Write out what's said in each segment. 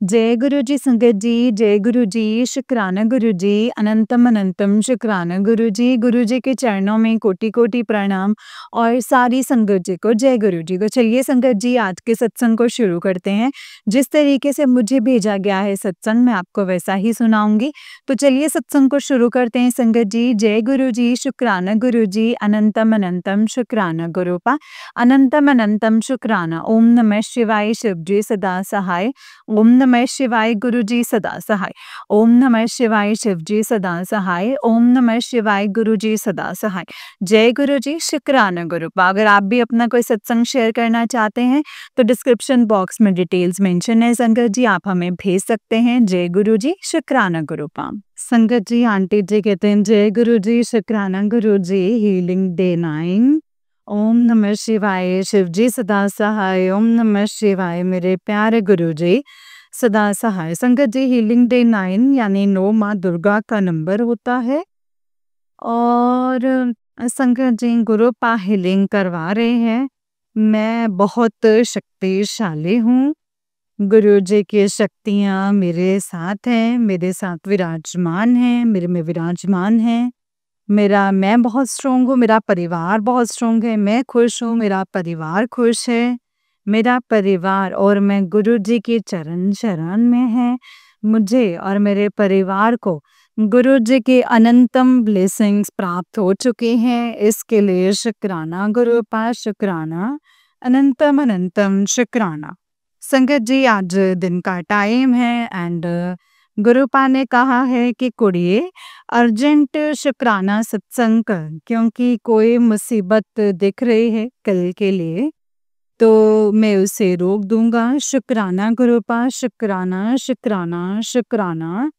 जय गुरु जी संगत जी, जय गुरु जी, शुक्राना गुरु जी, अनंतम अनंतम शुक्राना गुरु जी के चरणों में कोटि-कोटि प्रणाम और सारी संगत जी को जय गुरु जी। तो चलिए संगत जी आज के सत्संग को शुरू करते हैं। जिस तरीके से मुझे भेजा गया है सत्संग मैं आपको वैसा ही सुनाऊँगी। तो चलिए सत्संग को शुरू करते हैं संगत जी। जय गुरु जी, शुक्राना गुरु जी, अनंतम अनंतम शुक्राना गुरुपा, अनंतम अनंतम शुक्राना। ओम नमः शिवाय शिव जी सदा सहाय। ओम नमः शिवाय गुरु जी सदा सहाय। ओम नमः शिवाय शिव जी सदा सहाय। ओम नमः शिवाय गुरु जी सदा सहाय। जय गुरु जी, शुक्राना गुरुपा। अगर आप भी अपना कोई सत्संग शेयर करना चाहते हैं तो डिस्क्रिप्शन बॉक्स में डिटेल्स मेंशन है संगत जी, आप हमें भेज सकते हैं। जय गुरु जी, शुक्राना गुरुपा। संगत जी आंटी जी कहते हैं जय गुरु जी, शुक्राना गुरु जी, हीलिंग डे 9। ओम नमः शिवाय शिव जी सदा सहाय। ओम नमः शिवाय मेरे प्यारे गुरु जी सदा सहाय। संगत जी हीलिंग डे 9 यानी 9 माँ दुर्गा का नंबर होता है और संगत जी गुरुपा हीलिंग करवा रहे हैं। मैं बहुत शक्तिशाली हूँ। गुरु जी की शक्तियाँ मेरे साथ हैं, मेरे साथ विराजमान हैं, मेरे में विराजमान हैं। मैं बहुत स्ट्रोंग हूँ, मेरा परिवार बहुत स्ट्रोंग है, मैं खुश हूँ, मेरा परिवार खुश है। मेरा परिवार और मैं गुरु जी के चरण शरण में है। मुझे और मेरे परिवार को गुरु जी के अनंतम ब्लेसिंग्स प्राप्त हो चुके हैं। इसके लिए शुक्राना गुरुपा, शुक्राना, अनंतम अनंतम शुक्राना। संगत जी आज दिन का टाइम है एंड गुरुपा ने कहा है कि कुड़िए अर्जेंट शुक्राना सत्संग कर, क्योंकि कोई मुसीबत दिख रही है कल के लिए तो मैं उसे रोक दूंगा। शुक्राना गुरुपा, शुक्राना शुक्राना शुक्राना,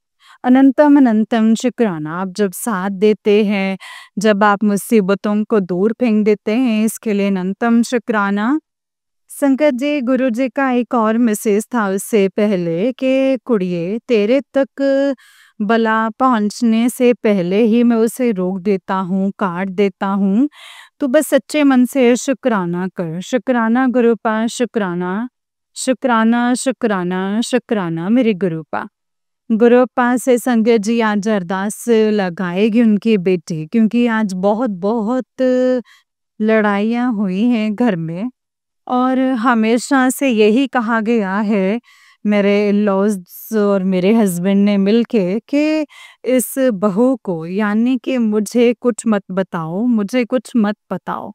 अनंतम अनंतम शुक्राना। आप जब साथ देते हैं, जब आप मुसीबतों को दूर फेंक देते हैं, इसके लिए अनंतम शुक्राना। संगत जी गुरु जी का एक और मैसेज था उससे पहले कि कुड़िए तेरे तक बला पहुंचने से पहले ही मैं उसे रोक देता हूँ, काट देता हूँ। तो बस सच्चे मन से शुक्राना कर। शुक्राना गुरुपा, शुक्राना, शुक्राना शुक्राना शुक्राना मेरे गुरुपा। गुरुपा से संगत जी आज अरदास लगाएगी उनकी बेटी, क्योंकि आज बहुत बहुत लड़ाइयाँ हुई हैं घर में और हमेशा से यही कहा गया है मेरे इन-लॉज़ और मेरे हस्बैंड ने मिलके कि इस बहू को यानी कि मुझे कुछ मत बताओ, मुझे कुछ मत बताओ।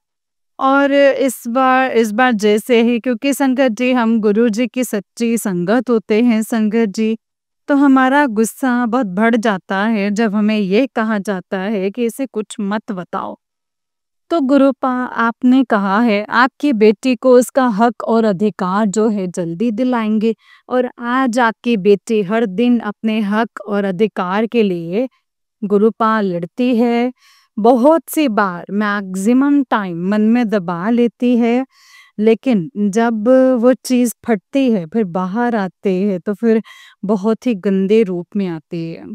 और इस बार जैसे ही, क्योंकि संगत जी हम गुरु जी की सच्ची संगत होते हैं संगत जी, तो हमारा गुस्सा बहुत बढ़ जाता है जब हमें ये कहा जाता है कि इसे कुछ मत बताओ। तो गुरुपा आपने कहा है आपकी बेटी को उसका हक और अधिकार जो है जल्दी दिलाएंगे और आज आपकी बेटी हर दिन अपने हक और अधिकार के लिए गुरुपा लड़ती है। बहुत सी बार मैक्सिमम टाइम मन में दबा लेती है, लेकिन जब वो चीज़ फटती है फिर बाहर आती है तो फिर बहुत ही गंदे रूप में आती है।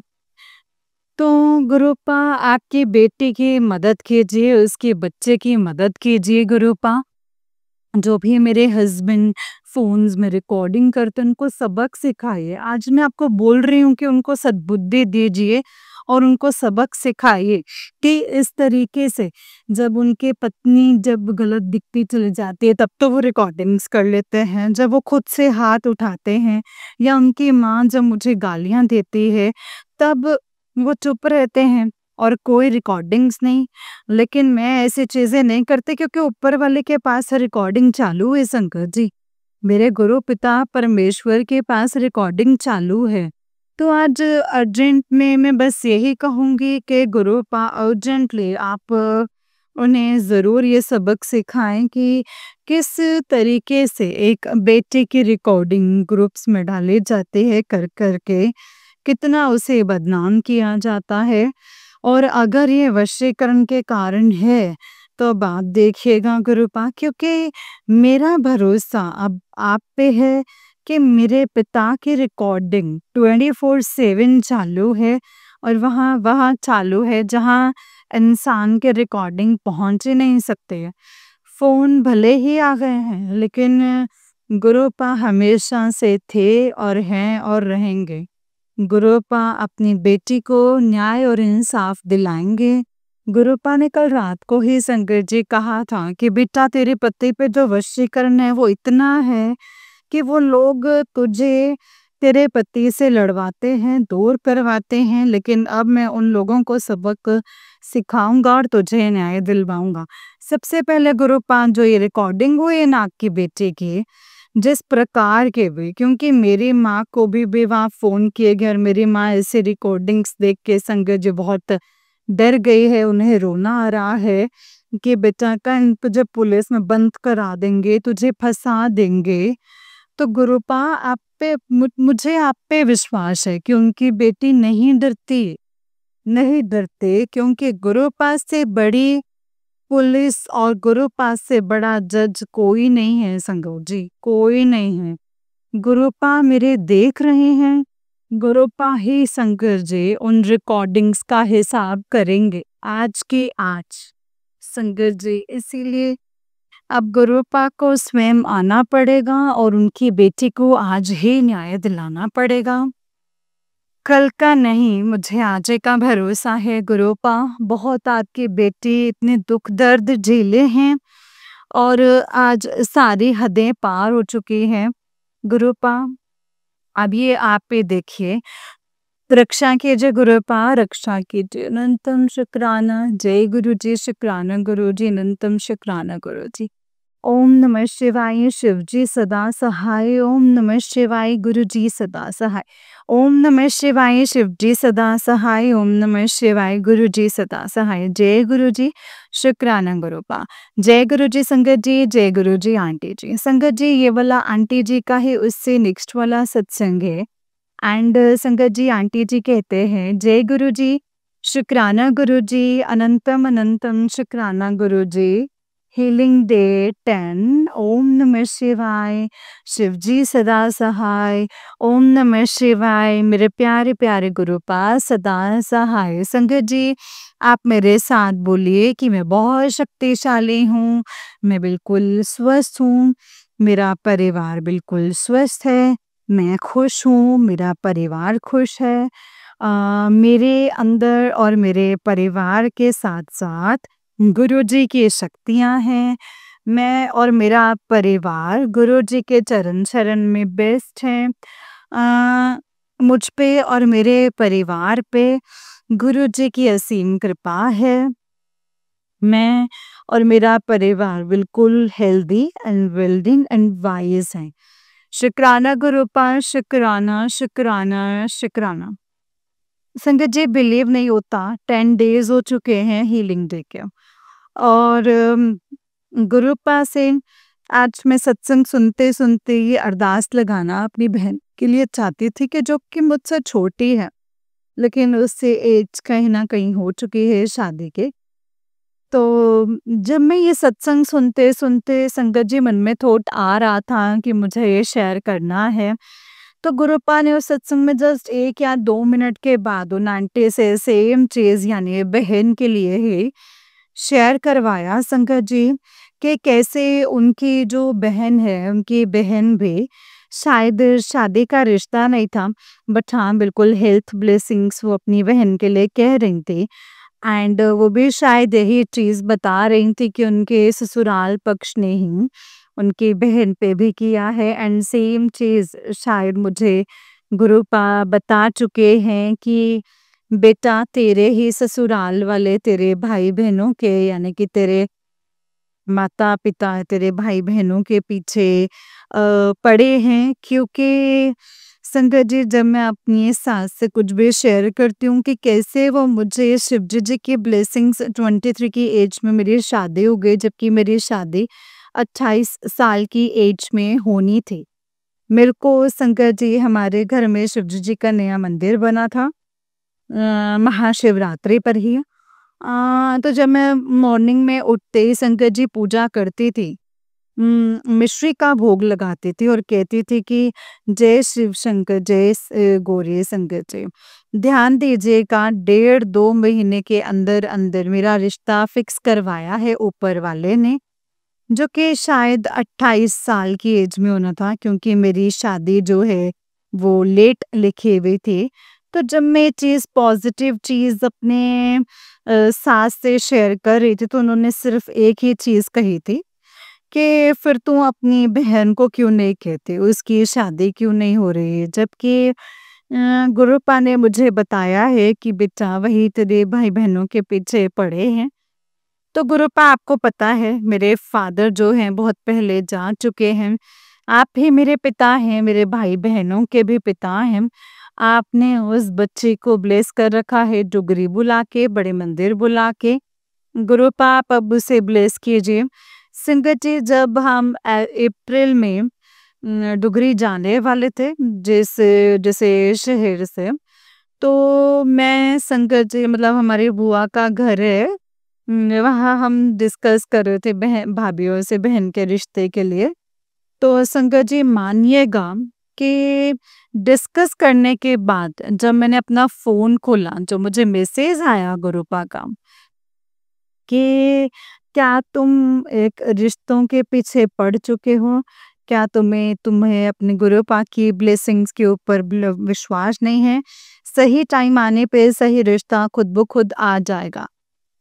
तो गुरुपा आपकी बेटी की मदद कीजिए, उसके बच्चे की मदद कीजिए गुरुपा। जो भी मेरे हस्बैंड फ़ोन्स में रिकॉर्डिंग करते हैं उनको सबक सिखाइए। आज मैं आपको बोल रही हूँ कि उनको सद्बुद्धि दीजिए और उनको सबक सिखाइए कि इस तरीके से जब उनके पत्नी जब गलत दिखती चली जाती है तब तो वो रिकॉर्डिंग्स कर लेते हैं। जब वो खुद से हाथ उठाते हैं या उनकी माँ जब मुझे गालियाँ देती है तब वो चुप रहते हैं और कोई रिकॉर्डिंग्स नहीं। लेकिन मैं ऐसी चीज़ें नहीं करती क्योंकि ऊपर वाले के पास रिकॉर्डिंग चालू है संगत जी। मेरे गुरु पिता परमेश्वर के पास रिकॉर्डिंग चालू है। तो आज अर्जेंट में मैं बस यही कहूँगी कि गुरुपा अर्जेंटली आप उन्हें ज़रूर ये सबक सिखाएं कि किस तरीके से एक बेटे की रिकॉर्डिंग ग्रुप्स में डाली जाती है कर कर के, कितना उसे बदनाम किया जाता है। और अगर ये वशीकरण के कारण है तो अब आप देखिएगा गुरुपा, क्योंकि मेरा भरोसा अब आप पे है कि मेरे पिता की रिकॉर्डिंग 24/7 चालू है और वहाँ वहाँ चालू है जहाँ इंसान के रिकॉर्डिंग पहुँच ही नहीं सकते। फ़ोन भले ही आ गए हैं लेकिन गुरुपा हमेशा से थे और हैं और रहेंगे। गुरुपा अपनी बेटी को न्याय और इंसाफ दिलाएंगे। गुरुपा ने कल रात को ही शंकर जी कहा था कि बेटा तेरे पति पे जो वशीकरण है वो इतना है कि वो लोग तुझे तेरे पति से लड़वाते हैं, दूर करवाते हैं, लेकिन अब मैं उन लोगों को सबक सिखाऊंगा और तुझे न्याय दिलवाऊंगा। सबसे पहले गुरुपा जो ये रिकॉर्डिंग हुई है ना आपकी बेटी की, जिस प्रकार के भी, क्योंकि मेरी माँ को भी वहाँ फ़ोन किए गए और मेरी माँ ऐसे रिकॉर्डिंग्स देख के संगत जी बहुत डर गई है, उन्हें रोना आ रहा है कि बेटा कल तुझे पुलिस में बंद करा देंगे, तुझे फंसा देंगे। तो गुरुपा आप पे मुझे आप पे विश्वास है कि उनकी बेटी नहीं डरती, नहीं डरते, क्योंकि गुरुपा से बड़ी पुलिस और गुरुपा से बड़ा जज कोई नहीं है संगो जी, कोई नहीं है। गुरुपा मेरे देख रहे हैं, गुरुपा ही शंकर जी उन रिकॉर्डिंग्स का हिसाब करेंगे आज के आज। शंकर जी इसीलिए अब गुरुपा को स्वयं आना पड़ेगा और उनकी बेटी को आज ही न्याय दिलाना पड़ेगा। कल का नहीं, मुझे आज का भरोसा है गुरुपा। बहुत आपकी बेटी इतने दुख दर्द झेले हैं और आज सारी हदें पार हो चुकी हैं। गुरुपा अब ये आप पे देखिए, रक्षा कीजिए गुरुपा, रक्षा कीजिए। अनंतम शुक्राना, जय गुरु जी, शुक्राना गुरु जी, अनंतम शुक्राना गुरु जी। ओम नमः शिवाय, शिव जी सदा सहाय। ओम नमः शिवाय, गुरु जी सदा सहाय। ओम नमः शिवाय, शिव जी सदा सहाय। ओम नमः शिवाय, गुरु जी सदा सहाय। जय गुरु जी, शुक्राना गुरुपा। जय गुरु जी संगत जी, जय गुरु जी आंटी जी। संगत जी ये वाला आंटी जी का ही उससे नेक्स्ट वाला सत्संग है। एंड संगत जी आंटी जी कहते हैं, जय गुरु जी, शुक्राना गुरु जी, अनंतम अनंतम शुक्राना गुरु जी। Healing day 10। ओम नमः शिवाय, शिव जी सदा सहाय। ओम नमः शिवाय, मेरे प्यारे प्यारे गुरुपा सदा सहाय। संगत जी आप मेरे साथ बोलिए कि मैं बहुत शक्तिशाली हूँ, मैं बिल्कुल स्वस्थ हूँ, मेरा परिवार बिल्कुल स्वस्थ है, मैं खुश हूँ, मेरा परिवार खुश है। मेरे अंदर और मेरे परिवार के साथ साथ गुरुजी की शक्तियाँ हैं। मैं और मेरा परिवार गुरुजी के चरण शरण में बेस्ट हैं। मुझ पे और मेरे परिवार पे गुरुजी की असीम कृपा है। मैं और मेरा परिवार बिल्कुल healthy and welding and wise हैं। शुक्राना गुरुपा, शुक्राना शुक्राना शुक्राना। संगत जी बिलीव नहीं होता, 10 डेज हो चुके हैं हीलिंग डे के और गुरुपा से आज मैं सत्संग सुनते सुनते ये अरदास लगाना अपनी बहन के लिए चाहती थी कि जो कि मुझसे छोटी है, लेकिन उससे एज कहीं ना कहीं हो चुकी है शादी के। तो जब मैं ये सत्संग सुनते सुनते संगत जी मन में थॉट आ रहा था कि मुझे ये शेयर करना है, तो गुरुपा ने उस सत्संग में जस्ट 1 या 2 मिनट के बाद उन आंटी से सेम चीज़ यानी बहन के लिए ही शेयर करवाया संगत जी, कि कैसे उनकी जो बहन है, उनकी बहन भी शायद शादी का रिश्ता नहीं था, बट हाँ बिल्कुल हेल्थ ब्लेसिंग्स वो अपनी बहन के लिए कह रही थी। एंड वो भी शायद यही चीज़ बता रही थी कि उनके ससुराल पक्ष ने ही उनकी बहन पे भी किया है एंड सेम चीज़ शायद मुझे गुरुपा बता चुके हैं कि बेटा तेरे ही ससुराल वाले तेरे भाई बहनों के यानी कि तेरे माता पिता तेरे भाई बहनों के पीछे पड़े हैं। क्योंकि संगत जी जब मैं अपनी सास से कुछ भी शेयर करती हूँ कि कैसे वो मुझे शिव जी की ब्लेसिंग्स 23 की एज में मेरी शादी हो गई, जबकि मेरी शादी 28 साल की एज में होनी थी। मेरे को संगत जी हमारे घर में शिव जी का नया मंदिर बना था महाशिवरात्रि पर ही। तो जब मैं मॉर्निंग में उठते ही संगत जी पूजा करती थी, मिश्री का भोग लगाती थी और कहती थी कि जय शिव शंकर, जय गौरी संगत जी। ध्यान दीजिएगा 1.5-2 महीने के अंदर अंदर मेरा रिश्ता फिक्स करवाया है ऊपर वाले ने। जो कि शायद 28 साल की एज में होना था, क्योंकि मेरी शादी जो है वो लेट लिखी हुई थी। तो जब मैं ये चीज़ पॉज़िटिव चीज़ अपने सास से शेयर कर रही थी, तो उन्होंने सिर्फ़ एक ही चीज़ कही थी कि फिर तू अपनी बहन को क्यों नहीं कहती, उसकी शादी क्यों नहीं हो रही है? जबकि गुरुपा ने मुझे बताया है कि बेटा वही तेरे भाई-बहनों के पीछे पड़े हैं। तो गुरुपा, आपको पता है मेरे फादर जो हैं बहुत पहले जा चुके हैं। आप ही मेरे पिता हैं, मेरे भाई-बहनों के भी पिता हैं। आपने उस बच्चे को ब्लेस कर रखा है डुगरी बुला के, बड़े मंदिर बुला के। गुरुपा, आप अब उसे ब्लेस कीजिए। संगत जी, जब हम अप्रैल में डुगरी जाने वाले थे जिस जैसे शहर से, तो मैं संगत जी, मतलब हमारी बुआ का घर है, वहाँ हम डिस्कस कर रहे थे बहन भाभीयों से बहन के रिश्ते के लिए। तो संगत जी मानिएगा कि डिस्कस करने के बाद जब मैंने अपना फ़ोन खोला, जो मुझे मैसेज आया गुरुपा का कि क्या तुम एक रिश्तों के पीछे पड़ चुके हो? क्या तुम्हें अपने गुरुपा की ब्लेसिंग्स के ऊपर विश्वास नहीं है? सही टाइम आने पे सही रिश्ता खुद ब खुद आ जाएगा।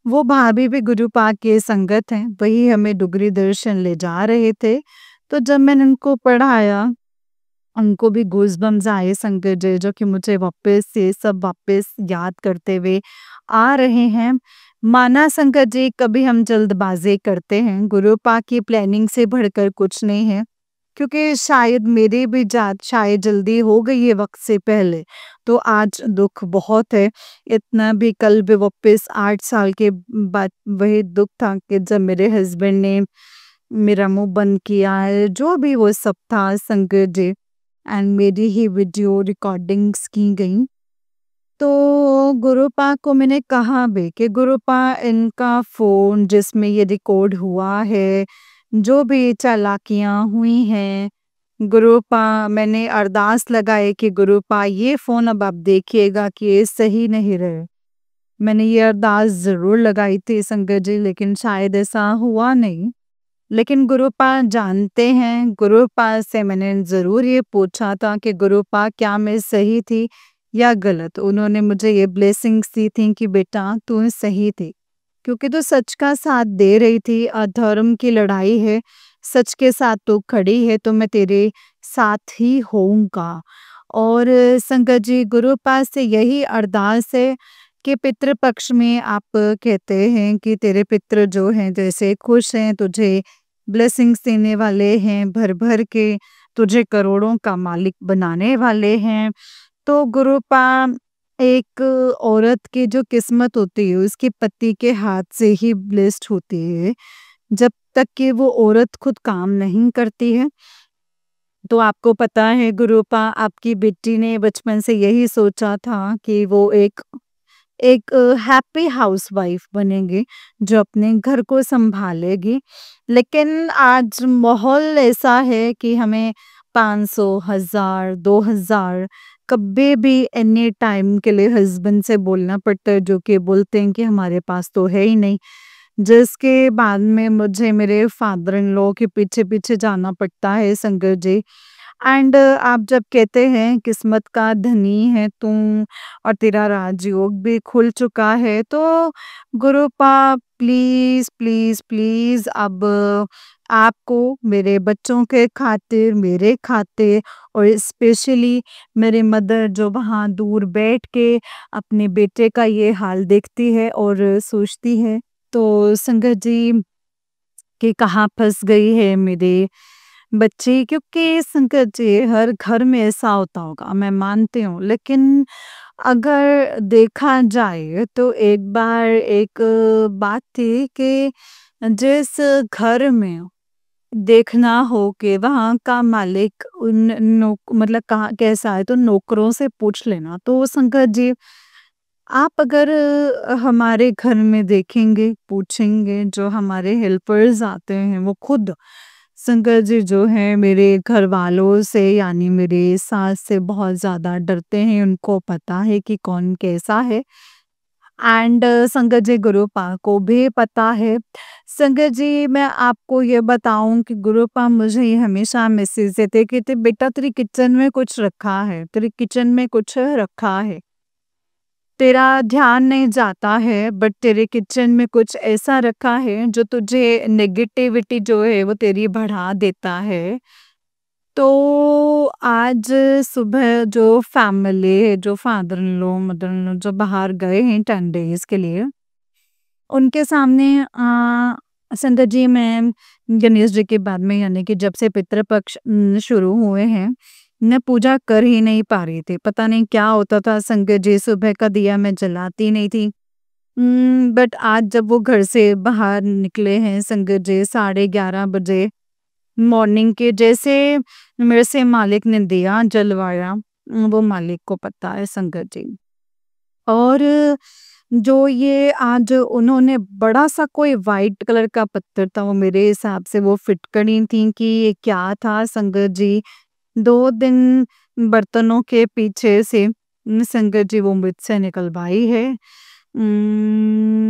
वो भाभी भी गुरुपा के संगत हैं, वही हमें डुगरी दर्शन ले जा रहे थे। तो जब मैंने उनको पढ़ाया, उनको भी गूज़बम्प्स आए संगत जी, जो कि मुझे वापस से सब वापस याद करते हुए आ रहे हैं। माना संगत जी, कभी हम जल्दबाज़ी करते हैं, गुरुपा की प्लानिंग से बढ़कर कुछ नहीं है। क्योंकि शायद मेरी भी जात शायद जल्दी हो गई है वक़्त से पहले, तो आज दुःख बहुत है। इतना भी कल भी वापस 8 साल के बाद वही दुःख था कि जब मेरे हस्बैंड ने मेरा मुँह बंद किया है, जो भी वो सब था संगत जी, एंड मेरी ही वीडियो रिकॉर्डिंग्स की गई। तो गुरुपा को मैंने कहा भी कि गुरुपा, इनका फ़ोन जिसमें ये रिकॉर्ड हुआ है, जो भी चालाकियाँ हुई हैं, गुरुपा मैंने अरदास लगाई कि गुरुपा ये फ़ोन अब आप देखिएगा कि ये सही नहीं रहे। मैंने ये अरदास ज़रूर लगाई थी संगत जी, लेकिन शायद ऐसा हुआ नहीं। लेकिन गुरुपा जानते हैं, गुरुपा से मैंने ज़रूर ये पूछा था कि गुरुपा, क्या मैं सही थी या गलत? उन्होंने मुझे ये ब्लेसिंग्स दी थी कि बेटा तू सही थी, क्योंकि तू सच का साथ दे रही थी। अधर्म की लड़ाई है, सच के साथ तू खड़ी है, तो मैं तेरे साथ ही होऊँगा। और संगत जी, गुरुपा से यही अरदास है कि पितृ पक्ष में आप कहते हैं कि तेरे पितृ जो हैं जैसे खुश हैं, तुझे ब्लेसिंग्स देने वाले हैं, भर-भर के तुझे करोड़ों का मालिक बनाने वाले हैं। तो गुरुपा, एक औरत की जो किस्मत होती है, उसके पति के हाथ से ही ब्लेस्ड होती है। जब तक कि वो औरत खुद काम नहीं करती है। तो आपको पता है गुरुपा, आपकी बेटी ने बचपन से यही सोचा था कि वो एक एक हैप्पी हाउसवाइफ बनेगी, जो अपने घर को सँभालेगी। लेकिन आज माहौल ऐसा है कि हमें 500, 1000, 2000 कभी भी एनी टाइम के लिए हस्बैंड से बोलना पड़ता है, जो कि बोलते हैं कि हमारे पास तो है ही नहीं। जिसके बाद में मुझे मेरे फादर इन लॉ के पीछे-पीछे जाना पड़ता है संगत जी। एंड आप जब कहते हैं किस्मत का धनी है तू और तेरा राजयोग भी खुल चुका है, तो गुरुपा प्लीज़, प्लीज़, प्लीज़, अब आपको मेरे बच्चों के खातिर, मेरे खातिर और स्पेशली मेरे मदर जो वहाँ दूर बैठ के अपने बेटे का ये हाल देखती है और सोचती है, तो संगत जी कि कहाँ फँस गई है मेरे बच्चे। क्योंकि संगत जी, हर घर में ऐसा होता होगा, मैं मानती हूँ, लेकिन अगर देखा जाए तो एक बार एक बात थी कि जिस घर में देखना हो कि वहाँ का मालिक उन मतलब कहाँ कैसा है, तो नौकरों से पूछ लेना। तो संगत जी, आप अगर हमारे घर में देखेंगे, पूछेंगे, जो हमारे हेल्पर्स आते हैं वो खुद संगत जी जो हैं मेरे घर वालों से, यानी मेरे सास से बहुत ज़्यादा डरते हैं। उनको पता है कि कौन कैसा है। एंड संगत जी गुरुपा को भी पता है। संगत जी मैं आपको ये बताऊँ कि गुरुपा मुझे ये हमेशा मैसेज देते कि ते बेटा तेरी किचन में कुछ रखा है, तेरी किचन में कुछ रखा है। तेरा ध्यान नहीं जाता है बट तेरे किचन में कुछ ऐसा रखा है जो तुझे नेगेटिविटी जो है वो तेरी बढ़ा देता है। तो आज सुबह जो फैमिली है, जो father in law, mother in law जो बाहर गए हैं 10 डेज़ के लिए, उनके सामने संगत जी मैं गणेश जी के बाद में यानी कि जब से पितृपक्ष शुरू हुए हैं, मैं पूजा कर ही नहीं पा रही थी। पता नहीं क्या होता था संगत जी, सुबह का दिया मैं जलाती नहीं थी। बट आज जब वो घर से बाहर निकले हैं संगत जी 11:30 बजे मॉर्निंग के, जैसे मेरे से मालिक ने दिया जलवाया, वो मालिक को पता है संगत जी। और जो ये आज उन्होंने बड़ा-सा कोई व्हाइट कलर का पत्थर था, वो मेरे हिसाब से वो फिटकड़ी थी कि ये क्या था संगत जी। 2 दिन बर्तनों के पीछे से संगत जी वो मुझसे निकलवाई है।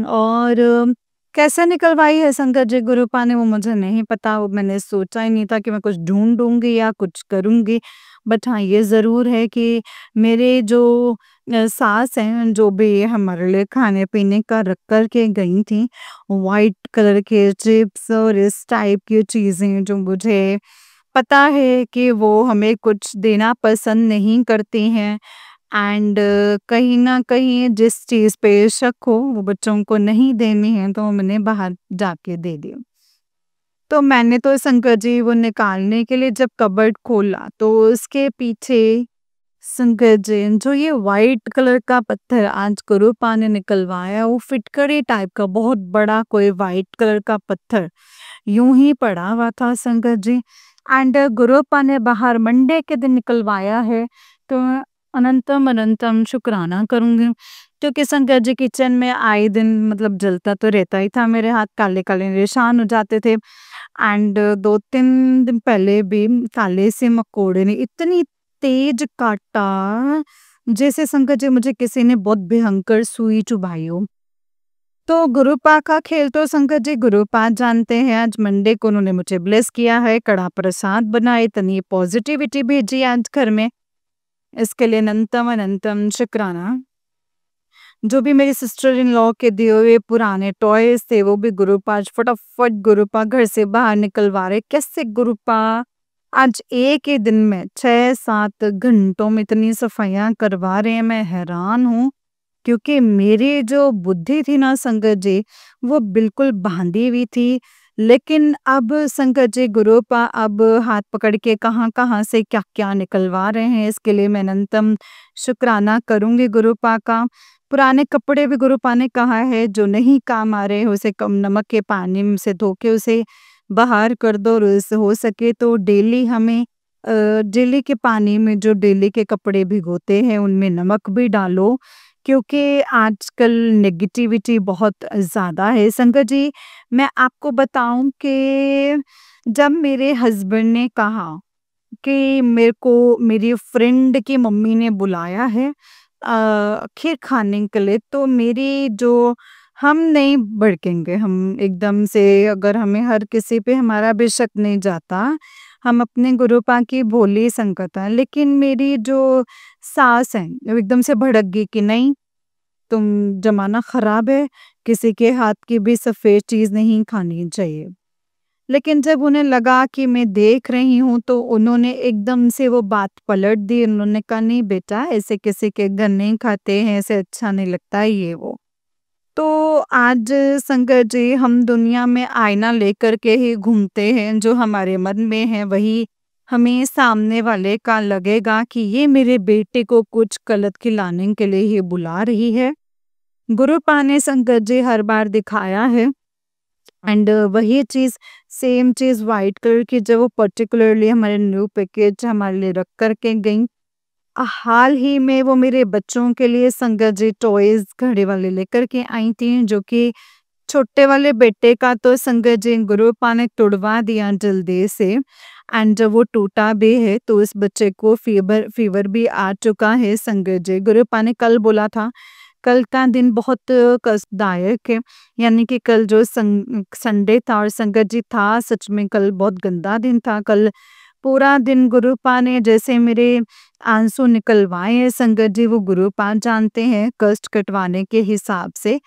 और कैसे निकलवाई है संगत जी गुरुपा ने वो मुझे नहीं पता, वो मैंने सोचा ही नहीं था कि मैं कुछ ढूँढूँगी या कुछ करूँगी। बट हाँ, ये ज़रूर है कि मेरे जो सास हैं, जो भी हमारे लिए खाने-पीने का रख कर के गई थीं, व्हाइट कलर के चिप्स और इस टाइप की चीज़ें जो मुझे पता है कि वो हमें कुछ देना पसंद नहीं करती हैं। एंड कहीं न कहीं जिस चीज़ पे शक हो वो बच्चों को नहीं देनी है तो मैंने बाहर जाके दे दी। तो मैंने तो शंकर जी वो निकालने के लिए जब कबर्ड खोला तो उसके पीछे शंकर जी जो ये व्हाइट कलर का पत्थर आज गुरुपा ने निकलवाया, वो फिटकरी टाइप का बहुत बड़ा कोई व्हाइट कलर का पत्थर यूं ही पड़ा हुआ था शंकर जी। एंड गुरुपा ने बाहर मंडे के दिन निकलवाया है, तो मैं अनंतम अनंतम शुक्राना करूंगी क्योंकि शंकर जी किचन में आए दिन मतलब जलता तो रहता ही था, मेरे हाथ काले काले निशान हो जाते थे। एंड 2-3 दिन पहले भी काले से मकोड़े ने इतनी तेज काटा, जैसे शंकर जी मुझे किसी ने बहुत भयंकर सुई चुभाई हो। तो गुरुपा का खेल तो शंकर जी गुरुपा जानते हैं। आज मंडे को उन्होंने मुझे ब्लेस किया है, कड़ा प्रसाद बनाए, इतनी पॉजिटिविटी भेजी आज घर में, इसके लिए अनंतम अनंतम शुक्राना। जो भी मेरी सिस्टर इन लॉ के दिए हुए पुराने टॉयज थे वो भी गुरुपा आज फटाफट गुरुपा घर से बाहर निकलवा रहे। कैसे गुरुपा आज एक ही दिन में 6-7 घंटों में इतनी सफाइयां करवा रहे हैं, मैं हैरान हूँ। क्योंकि मेरी जो बुद्धि थी ना संगत जी, वो बिल्कुल बांधी हुई थी। लेकिन अब संगत जी गुरुपा अब हाथ पकड़ के कहाँ-कहाँ से क्या-क्या निकलवा रहे हैं, इसके लिए मैं अनंतम शुक्राना करूँगी गुरुपा का। पुराने कपड़े भी गुरुपा ने कहा है जो नहीं काम आ रहे हैं उसे कम नमक के पानी में से धो के उसे बाहर कर दो, और उससे हो सके तो डेली हमें डेली के पानी में जो डेली के कपड़े भिगोते हैं उनमें नमक भी डालो, क्योंकि आजकल नेगेटिविटी बहुत ज़्यादा है। संगत जी, मैं आपको बताऊँ कि जब मेरे हस्बैंड ने कहा कि मेरे को मेरी फ्रेंड की मम्मी ने बुलाया है खीर खाने के लिए, तो मेरी जो हम नहीं भड़केंगे, हम एकदम से अगर हमें हर किसी पे हमारा भी शक नहीं जाता, हम अपने गुरुपा की भोली संगत हैं। लेकिन मेरी जो सास हैं, वो एकदम से भड़क गई कि नहीं, तुम ज़माना ख़राब है, किसी के हाथ की भी सफ़ेद चीज़ नहीं खानी चाहिए। लेकिन जब उन्हें लगा कि मैं देख रही हूँ तो उन्होंने एकदम से वो बात पलट दी। उन्होंने कहा नहीं बेटा, ऐसे किसी के घर नहीं खाते हैं, ऐसे अच्छा नहीं लगता ये वो। तो आज शंकर जी हम दुनिया में आईना लेकर के ही घूमते हैं, जो हमारे मन में है वही हमें सामने वाले का लगेगा कि ये मेरे बेटे को कुछ गलत खिलाने के लिए ही बुला रही है। गुरुपा ने शंकर जी हर बार दिखाया है। एंड वही चीज़ सेम चीज़ व्हाइट कलर की जब वो पर्टिकुलरली हमारे न्यू पैकेज हमारे लिए रख कर के गईं। हाल ही में वो मेरे बच्चों के लिए संगत जी टॉयज़ घड़े वाले लेकर के आई थी, जो कि छोटे वाले बेटे का तो संगत जी गुरुपा ने तुड़वा दिया जल्दी से। एंड जब वो टूटा भी है तो उस बच्चे को फीवर फीवर भी आ चुका है। संगत जी गुरुपा ने कल बोला था कल का दिन बहुत कष्टदायक है, यानी कि कल जो संडे था और संगत जी था, सच में कल बहुत गंदा दिन था। कल पूरा दिन गुरुपा ने जैसे मेरे आंसू निकलवाए हैं, संगत जी वो गुरुपा जानते हैं कष्ट कटवाने के हिसाब से।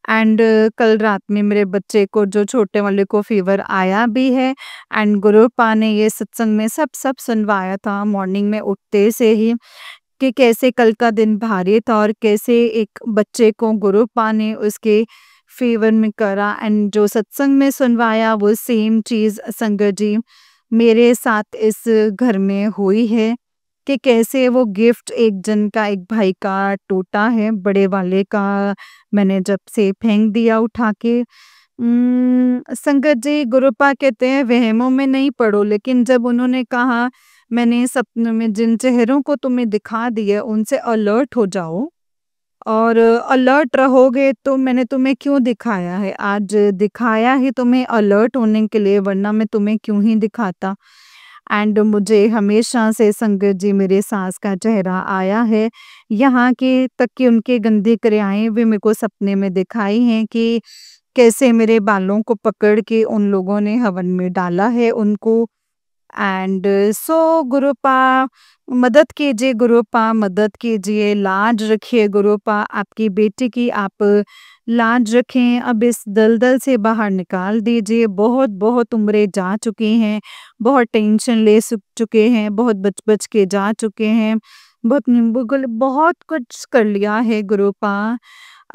एंड कल रात में मेरे बच्चे को, जो छोटे वाले को, फीवर आया भी है एंड गुरुपा ने ये सत्संग में सब सब सुनवाया था मॉर्निंग में उठते से ही, कि कैसे कल का दिन भारी था और कैसे एक बच्चे को गुरुपा ने उसके फेवर में करा। एंड जो सत्संग में सुनवाया वो सेम चीज़ संगत जी मेरे साथ इस घर में हुई है, कि कैसे वो गिफ्ट एक जन का, एक भाई का टूटा है, बड़े वाले का मैंने जब से फेंक दिया उठा के। संगत जी गुरुपा कहते हैं वहमों में नहीं पड़ो, लेकिन जब उन्होंने कहा मैंने सपनों में जिन चेहरों को तुम्हें दिखा दिया उनसे अलर्ट हो जाओ और अलर्ट रहोगे, तो मैंने तुम्हें क्यों दिखाया है, आज दिखाया ही तुम्हें अलर्ट होने के लिए, वरना मैं तुम्हें क्यों ही दिखाता। एंड मुझे हमेशा से संगत जी मेरे सास का चेहरा आया है, यहाँ के तक कि उनके गंदी क्रियाएं भी मेरे को सपने में दिखाई हैं, कि कैसे मेरे बालों को पकड़ के उन लोगों ने हवन में डाला है उनको। एंड सो गुरुपा मदद कीजिए, गुरुपा मदद कीजिए, लाज रखिए गुरुपा, आपकी बेटी की आप लाज रखें, अब इस दलदल से बाहर निकाल दीजिए। बहुत बहुत उम्रें जा चुकी हैं, बहुत टेंशन ले चुके हैं, बहुत बच बच के जा चुके हैं, बहुत नींबू गल बहुत कुछ कर लिया है गुरुपा।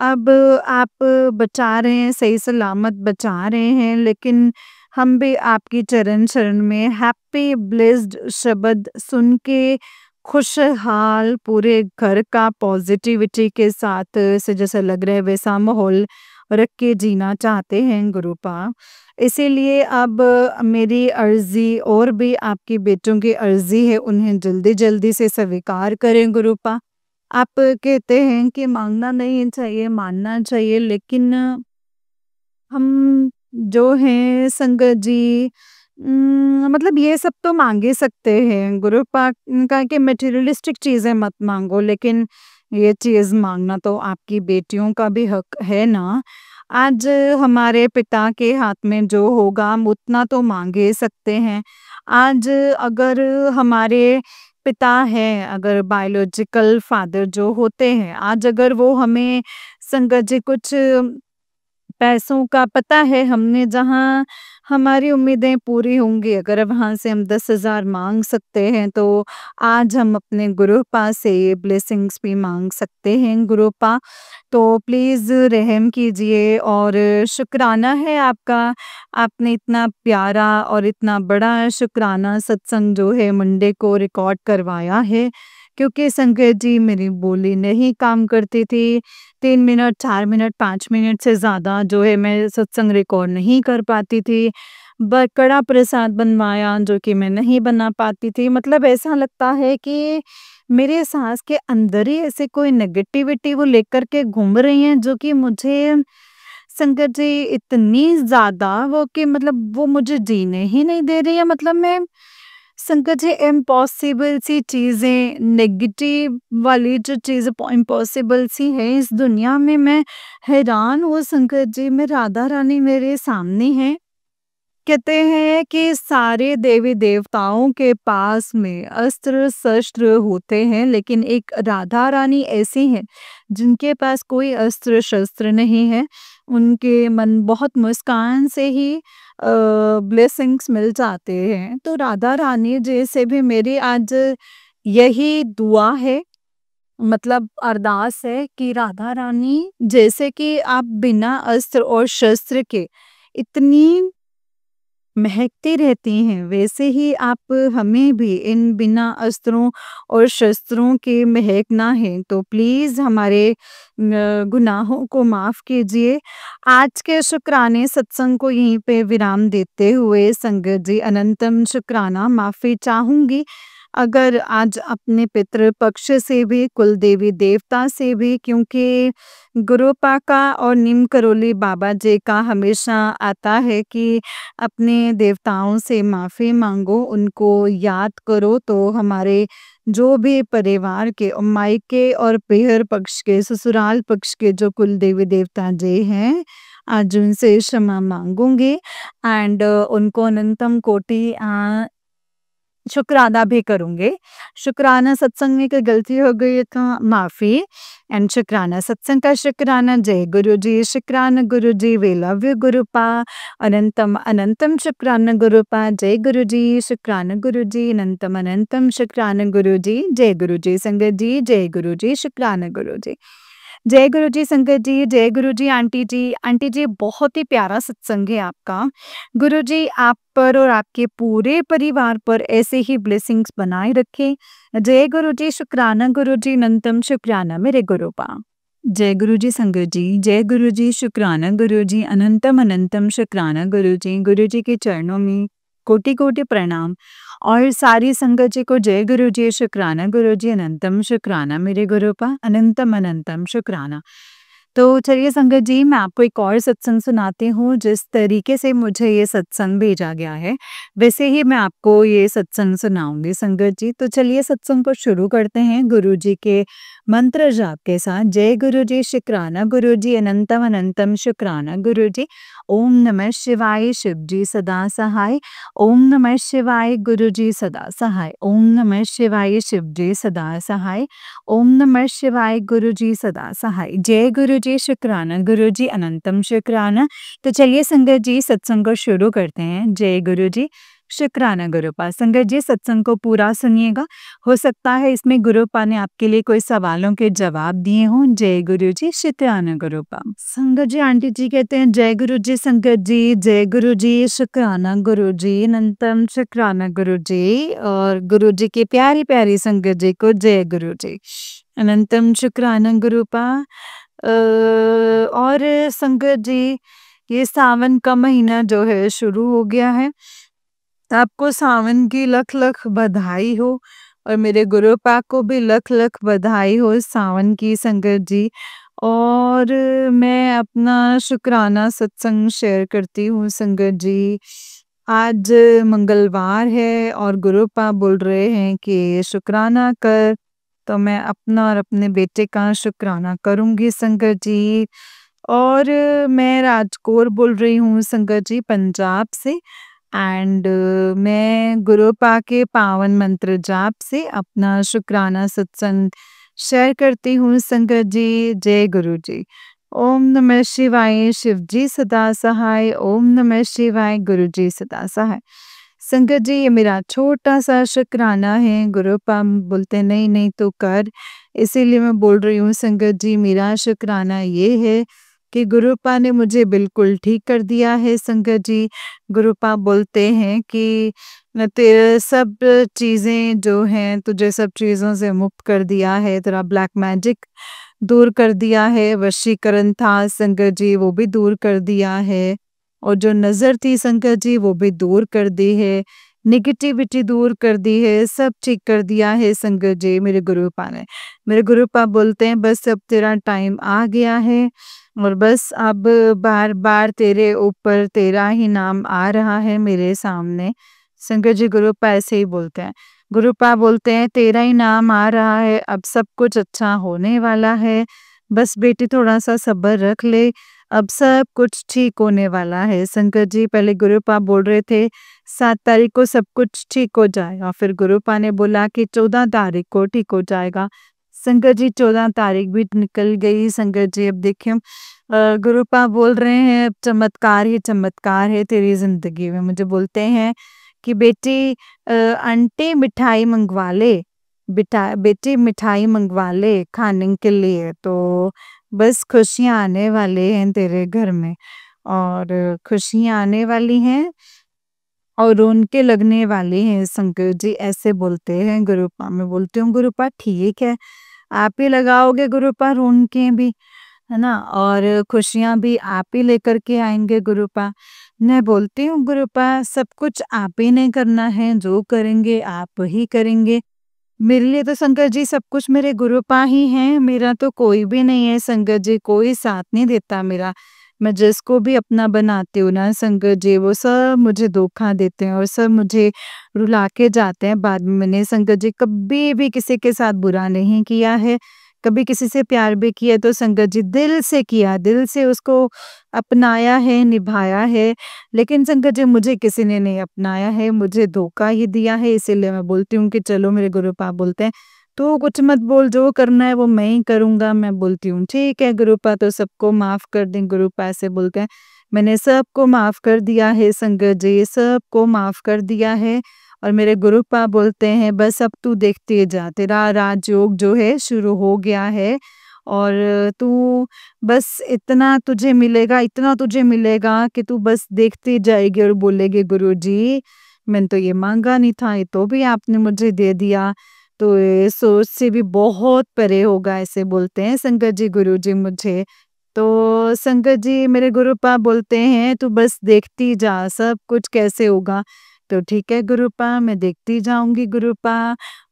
अब आप बचा रहे हैं, सही सलामत बचा रहे हैं, लेकिन हम भी आपकी चरण शरण में हैप्पी ब्लेस्ड शब्द सुन के खुशहाल पूरे घर का पॉजिटिविटी के साथ से जैसा लग रहा है वैसा माहौल रख के जीना चाहते हैं गुरुपा। इसीलिए अब मेरी अर्जी और भी आपकी बेटों की अर्जी है, उन्हें जल्दी जल्दी से स्वीकार करें गुरुपा। आप कहते हैं कि मांगना नहीं चाहिए, मानना चाहिए, लेकिन हम जो हैं संगत जी मतलब ये सब तो मांग ही सकते हैं गुरुपा का, कि मटेरियलिस्टिक चीजें मत मांगो, लेकिन ये चीज मांगना तो आपकी बेटियों का भी हक है ना। आज हमारे पिता के हाथ में जो होगा हम उतना तो मांग ही सकते हैं। आज अगर हमारे पिता हैं, अगर बायोलॉजिकल फादर जो होते हैं, आज अगर वो हमें संगत जी कुछ पैसों का पता है, हमने जहाँ हमारी उम्मीदें पूरी होंगी, अगर वहाँ से हम 10,000 माँग सकते हैं, तो आज हम अपने गुरुपा से ये ब्लेसिंग्स भी माँग सकते हैं गुरुपा। तो प्लीज़ रहम कीजिए और शुक्राना है आपका, आपने इतना प्यारा और इतना बड़ा शुक्राना सत्संग जो है मंडे को रिकॉर्ड करवाया है, क्योंकि संगत जी मेरी बोली नहीं काम करती थी। 3 मिनट, 4 मिनट, 5 मिनट से ज़्यादा जो है मैं सत्संग रिकॉर्ड नहीं कर पाती थी। कड़ा प्रसाद बनवाया जो कि मैं नहीं बना पाती थी। मतलब ऐसा लगता है कि मेरे सास के अंदर ही ऐसे कोई नेगेटिविटी वो लेकर के घूम रही हैं, जो कि मुझे संगत जी इतनी ज़्यादा वो, कि मतलब वो मुझे जीने ही नहीं दे रही है। मतलब मैं संकट है, इम्पॉसिबल सी चीज़ें, नेगेटिव वाली जो चीज़ें इम्पॉसिबल सी है इस दुनिया में, मैं हैरान हूँ संकट जी, मैं राधा रानी मेरे सामने हैं। कहते हैं कि सारे देवी देवताओं के पास में अस्त्र शस्त्र होते हैं, लेकिन एक राधा रानी ऐसी हैं जिनके पास कोई अस्त्र शस्त्र नहीं है। उनके मन बहुत मुस्कान से ही ब्लेसिंग्स मिल जाते हैं। तो राधा रानी जैसे भी मेरी आज यही दुआ है, मतलब अरदास है, कि राधा रानी जैसे कि आप बिना अस्त्र और शस्त्र के इतनी महकती रहती हैं, वैसे ही आप हमें भी इन बिना अस्त्रों और शस्त्रों के महकना है। तो प्लीज़ हमारे गुनाहों को माफ़ कीजिए। आज के शुक्राने सत्संग को यहीं पे विराम देते हुए संगत जी अनंतम शुक्राना माफ़ी चाहूँगी। अगर आज अपने पितृ पक्ष से भी, कुल देवी देवता से भी, क्योंकि गुरुपा का और नीम करोली बाबा जी का हमेशा आता है कि अपने देवताओं से माफ़ी मांगो, उनको याद करो, तो हमारे जो भी परिवार के और मायके और पीहर पक्ष के, ससुराल पक्ष के जो कुल देवी देवता जी हैं, आज उनसे क्षमा मांगूंगी एंड उनको अनंतम कोटि शुक्राना भी करूँगी। शुक्राना सत्संग में कोई गलती हो गई है तो माफ़ी एंड शुक्राना सत्संग का शुक्राना। जय गुरु जी, शुक्राना गुरु जी, वी लव यू गुरुपा, अनंतम अनंतम शुक्राना गुरुपा, जय गुरु जी, शुक्राना गुरु जी, अनंतम अनंतम शुक्राना गुरु जी, जय गुरु जी संगत जी, जय गुरु जी, शुक्राना गुरु जी। जय गुरु जी संगत जी, जय गुरु जी आंटी जी। आंटी जी बहुत ही प्यारा सत्संग है आपका। गुरु जी आप पर और आपके पूरे परिवार पर ऐसे ही ब्लेसिंग्स बनाए रखे। जय गुरु जी, शुक्राना गुरु जी, अनंतम शुक्राना मेरे गुरुपा। जय गुरु जी संगत जी, जय गुरु जी, शुक्राना गुरु जी, अनंतम अनंतम शुक्राना गुरु जी। गुरु जी के चरणों में कोटि कोटि प्रणाम और सारी संगत जी को जय गुरु जी, शुक्राना गुरु जी, अनंतम शुक्राना मेरे गुरुपा, अनंतम अनंतम शुक्राना। तो चलिए संगत जी, मैं आपको एक और सत्संग सुनाती हूँ। जिस तरीके से मुझे ये सत्संग भेजा गया है, वैसे ही मैं आपको ये सत्संग सुनाऊँगी संगत जी। तो चलिए सत्संग को शुरू करते हैं गुरु जी के मंत्र जाप के साथ। जय गुरु जी, शुक्राना गुरु जी, अनंतम अनंतम शुक्राना गुरु जी। ओम नमः शिवाय, शिव जी सदा सहाय। ओम नमः शिवाय, गुरु जी सदा सहाय। ओम नमः शिवाय, शिव जी सदा सहाय। ओम नमः शिवाय, गुरु जी सदा सहाय। जय गुरु जी, शुक्राना गुरु जी, अनंतम शुक्राना। तो चलिए संगत जी सत्संग को शुरू करते हैं। जय गुरु जी, शुक्राना गुरुपा। संगत जी सत्संग को पूरा सुनिएगा, हो सकता है इसमें गुरुपा ने आपके लिए कोई सवालों के जवाब दिए हों। जय गुरु जी, शुक्राना गुरुपा। संगत जी आंटी जी कहते हैं जय गुरु जी संगत जी, जय गुरु जी, शुक्राना गुरु जी, अनंतम शुक्राना गुरु जी। और गुरु जी की प्यारी प्यारी संगत जी को जय गुरु जी, अनंतम शुक्राना गुरुपा। और संगत जी ये सावन का महीना जो है शुरू हो गया है, आपको सावन की लख लख बधाई हो और मेरे गुरुपा को भी लख लख बधाई हो सावन की संगत जी। और मैं अपना शुक्राना सत्संग शेयर करती हूँ संगत जी। आज मंगलवार है और गुरुपा बोल रहे हैं कि शुक्राना कर, तो मैं अपना और अपने बेटे का शुक्राना करूँगी संगत जी। और मैं राजकौर बोल रही हूँ संगत जी, पंजाब से। एंड मैं गुरुपा के पावन मंत्र जाप से अपना शुक्राना सत्संग शेयर करती हूँ संगत जी। जय गुरु जी। ओम नमः शिवाय, शिव जी सदा सहाय। ओम नमः शिवाय, गुरु जी सदा सहाय। संगत जी ये मेरा छोटा सा शुक्राना है। गुरुपा बोलते नहीं नहीं तो कर, इसीलिए मैं बोल रही हूँ संगत जी। मेरा शुक्राना ये है कि गुरुपा ने मुझे बिल्कुल ठीक कर दिया है संगत जी। गुरुपा बोलते हैं कि तेरे सब चीज़ें जो हैं तुझे सब चीज़ों से मुक्त कर दिया है, तेरा ब्लैक मैजिक दूर कर दिया है, वशीकरण था संगत जी वो भी दूर कर दिया है, और जो नज़र थी संगत जी वो भी दूर कर दी है, नेगेटिविटी दूर कर दी है, सब ठीक कर दिया है संगत जी मेरे गुरुपा ने। मेरे गुरुपा बोलते हैं बस अब तेरा टाइम आ गया है और बस अब बार बार तेरे ऊपर तेरा ही नाम आ रहा है मेरे सामने। संगत जी गुरुपा ऐसे ही बोलते हैं। गुरुपा बोलते हैं तेरा ही नाम आ रहा है, अब सब कुछ अच्छा होने वाला है, बस बेटी थोड़ा सा सब्र रख ले, अब सब कुछ ठीक होने वाला है। संगत जी पहले गुरुपा बोल रहे थे 7 तारीख को सब कुछ ठीक हो जाएगा, फिर गुरुपा ने बोला कि 14 तारीख को ठीक हो जाएगा। संगत जी 14 तारीख भी निकल गई संगत जी। अब देखिए गुरुपा बोल रहे हैं अब चमत्कार ही चमत्कार है तेरी जिंदगी में। मुझे बोलते हैं कि बेटी आंटी मिठाई मंगवा ले, बेटी मिठाई मंगवा ले खाने के लिए, तो बस खुशियाँ आने वाले हैं तेरे घर में, और खुशियाँ आने वाली हैं और रौनकें लगने वाली हैं संकट जी, ऐसे बोलते हैं गुरुपा। मैं बोलती हूँ गुरुपा ठीक है, आप ही लगाओगे गुरुपा रौनकें भी, है ना, और खुशियाँ भी आप ही लेकर के आएंगे गुरुपा। मैं बोलती हूँ गुरुपा सब कुछ आप ही ने करना है, जो करेंगे आप ही करेंगे। मेरे लिए तो संकट जी सब कुछ मेरे गुरुपा ही हैं, मेरा तो कोई भी नहीं है संकट जी, कोई साथ नहीं देता मेरा। मैं जिसको भी अपना बनाती हूँ ना संगत जी, वो सब मुझे धोखा देते हैं और सब मुझे रुला के जाते हैं बाद में। मैंने संगत जी कभी भी किसी के साथ बुरा नहीं किया है, कभी किसी से प्यार भी किया तो संगत जी दिल से किया, दिल से उसको अपनाया है, निभाया है। लेकिन संगत जी मुझे किसी ने नहीं अपनाया है, मुझे धोखा ही दिया है, इसीलिए मैं बोलती हूँ कि चलो मेरे गुरुपा बोलते हैं, "तू कुछ मत बोल, जो करना है वो मैं ही करूँगा।" मैं बोलती हूँ, "ठीक है गुरुपा, तो सबको माफ़ कर दें।" गुरुपा ऐसे बोलते हैं। मैंने सबको माफ़ कर दिया है संगत जी, सबको माफ़ कर दिया है और मेरे गुरुपा बोलते हैं, "बस अब तू देखते जा, तेरा राजयोग जो है शुरू हो गया है और तू बस इतना तुझे मिलेगा कि तू बस देखती जाएगी और बोलेगी गुरुजी, मैंने तो ये माँगा नहीं था, ये तो भी आपने मुझे दे दिया।" तो ये सोच से भी बहुत परे होगा, ऐसे बोलते हैं संगत जी गुरुजी मुझे। तो संगत जी मेरे गुरुपा बोलते हैं, "तू बस देखती जा, सब कुछ कैसे होगा।" तो ठीक है गुरुपा, मैं देखती जाऊँगी गुरुपा।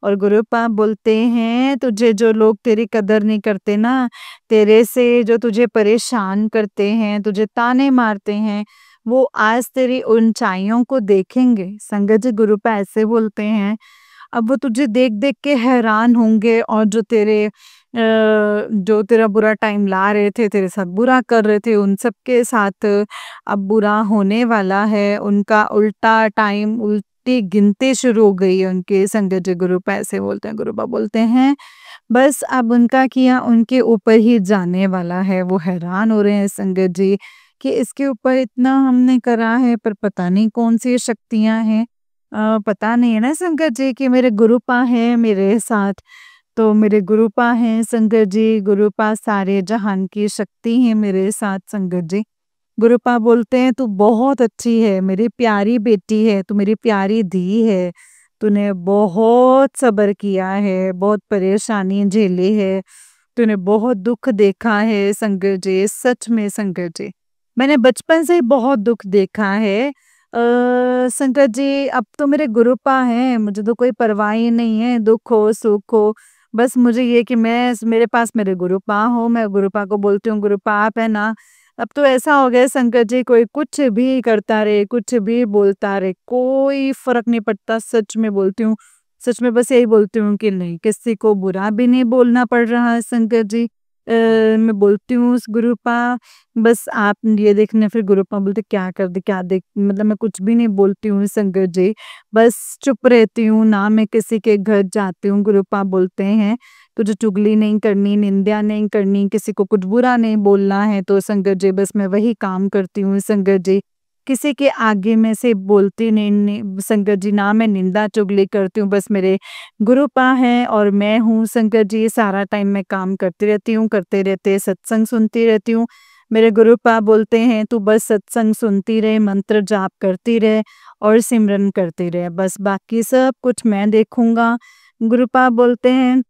और गुरुपा बोलते हैं, "तुझे जो लोग तेरी कदर नहीं करते ना, तेरे से जो तुझे परेशान करते हैं, तुझे ताने मारते हैं, वो आज तेरी ऊँचाइयों को देखेंगे।" संगत जी गुरुपा ऐसे बोलते हैं। अब वो तुझे देख-देख के हैरान होंगे और जो तेरा बुरा टाइम ला रहे थे, तेरे साथ बुरा कर रहे थे, उन सब के साथ अब बुरा होने वाला है। उनका उल्टा टाइम, उल्टी गिनती शुरू हो गई है उनकी। संगत जी गुरुपा ऐसे बोलते हैं। गुरुपा बोलते हैं, "बस अब उनका किया उनके ऊपर ही जाने वाला है।" वो हैरान हो रहे हैं संगत जी कि इसके ऊपर इतना हमने करा है, पर पता नहीं कौन-सी शक्तियाँ हैं। पता नहीं है ना संगत जी कि मेरे गुरुपा हैं मेरे साथ, तो मेरे गुरुपा हैं संगत जी, गुरुपा सारे जहान की शक्ति हैं मेरे साथ संगत जी। गुरुपा बोलते हैं, "तू बहुत अच्छी है, मेरी प्यारी बेटी है, तू मेरी प्यारी धी है। तूने बहुत सब्र किया है, बहुत परेशानी झेली है, तूने बहुत दुःख देखा है संगत जी, सच में संगत जी। मैंने बचपन से ही बहुत दुःख देखा है। संगत जी अब तो मेरे गुरुपा हैं, मुझे तो कोई परवाह ही नहीं है, दुःख हो, सुख हो, बस मुझे ये कि मेरे पास मेरे गुरुपा हो, मैं गुरुपा को बोलती हूँ, गुरुपा आप है ना।" अब तो ऐसा हो गया है संकट जी, कोई कुछ भी करता रहे, कुछ भी बोलता रहे, कोई फ़र्क नहीं पड़ता, सच में बोलती हूँ। सच में बस यही बोलती हूँ कि नहीं, किसी को बुरा भी नहीं बोलना पड़ रहा है संकट जी। मैं बोलती हूँ उस गुरुपा, बस आप ये देखना, फिर गुरुपा बोलते क्या कर दे, क्या देख, मतलब मैं कुछ भी नहीं बोलती हूँ संकट जी, बस चुप रहती हूँ, ना मैं किसी के घर जाती हूँ। गुरुपा बोलते हैं, तुझे चुगली नहीं करनी, निंदा नहीं करनी, किसी को कुछ बुरा नहीं बोलना है, तो संगत जी बस मैं वही काम करती हूँ संगत जी। किसी के आगे में से बोलती नहीं संगत जी, ना मैं निंदा चुगली करती हूँ, बस मेरे गुरुपा हैं और मैं हूँ संगत जी, सारा टाइम मैं काम करती रहती हूँ, करते रहते सत्संग सुनती रहती हूँ। मेरे गुरुपा बोलते हैं, "तू बस सत्संग सुनती रहे, मंत्र जाप करती रहे और सिमरन करती रहे, बस बाकी सब कुछ मैं देखूँगा।" गुरुपा बोलते हैं,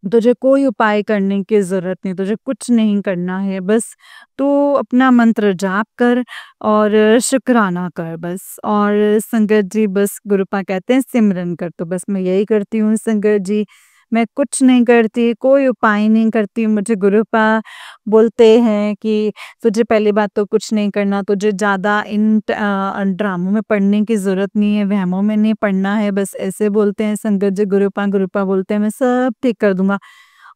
तुझे कोई उपाय करने की ज़रूरत नहीं, तुझे कुछ नहीं करना है, बस तू अपना मंत्र जाप कर और शुक्राना कर बस। और संगत जी बस गुरुपा कहते हैं सिमरन कर, तो बस मैं यही करती हूँ संगत जी। मैं कुछ नहीं करती, कोई उपाय नहीं करती। मुझे गुरुपा बोलते हैं कि तुझे पहली बात तो कुछ नहीं करना, तुझे ज़्यादा ड्रामों में पड़ने की ज़रूरत नहीं है, वहमों में नहीं पड़ना है, बस ऐसे बोलते हैं संगत जी गुरुपा। गुरुपा बोलते हैं, "मैं सब ठीक कर दूँगा।"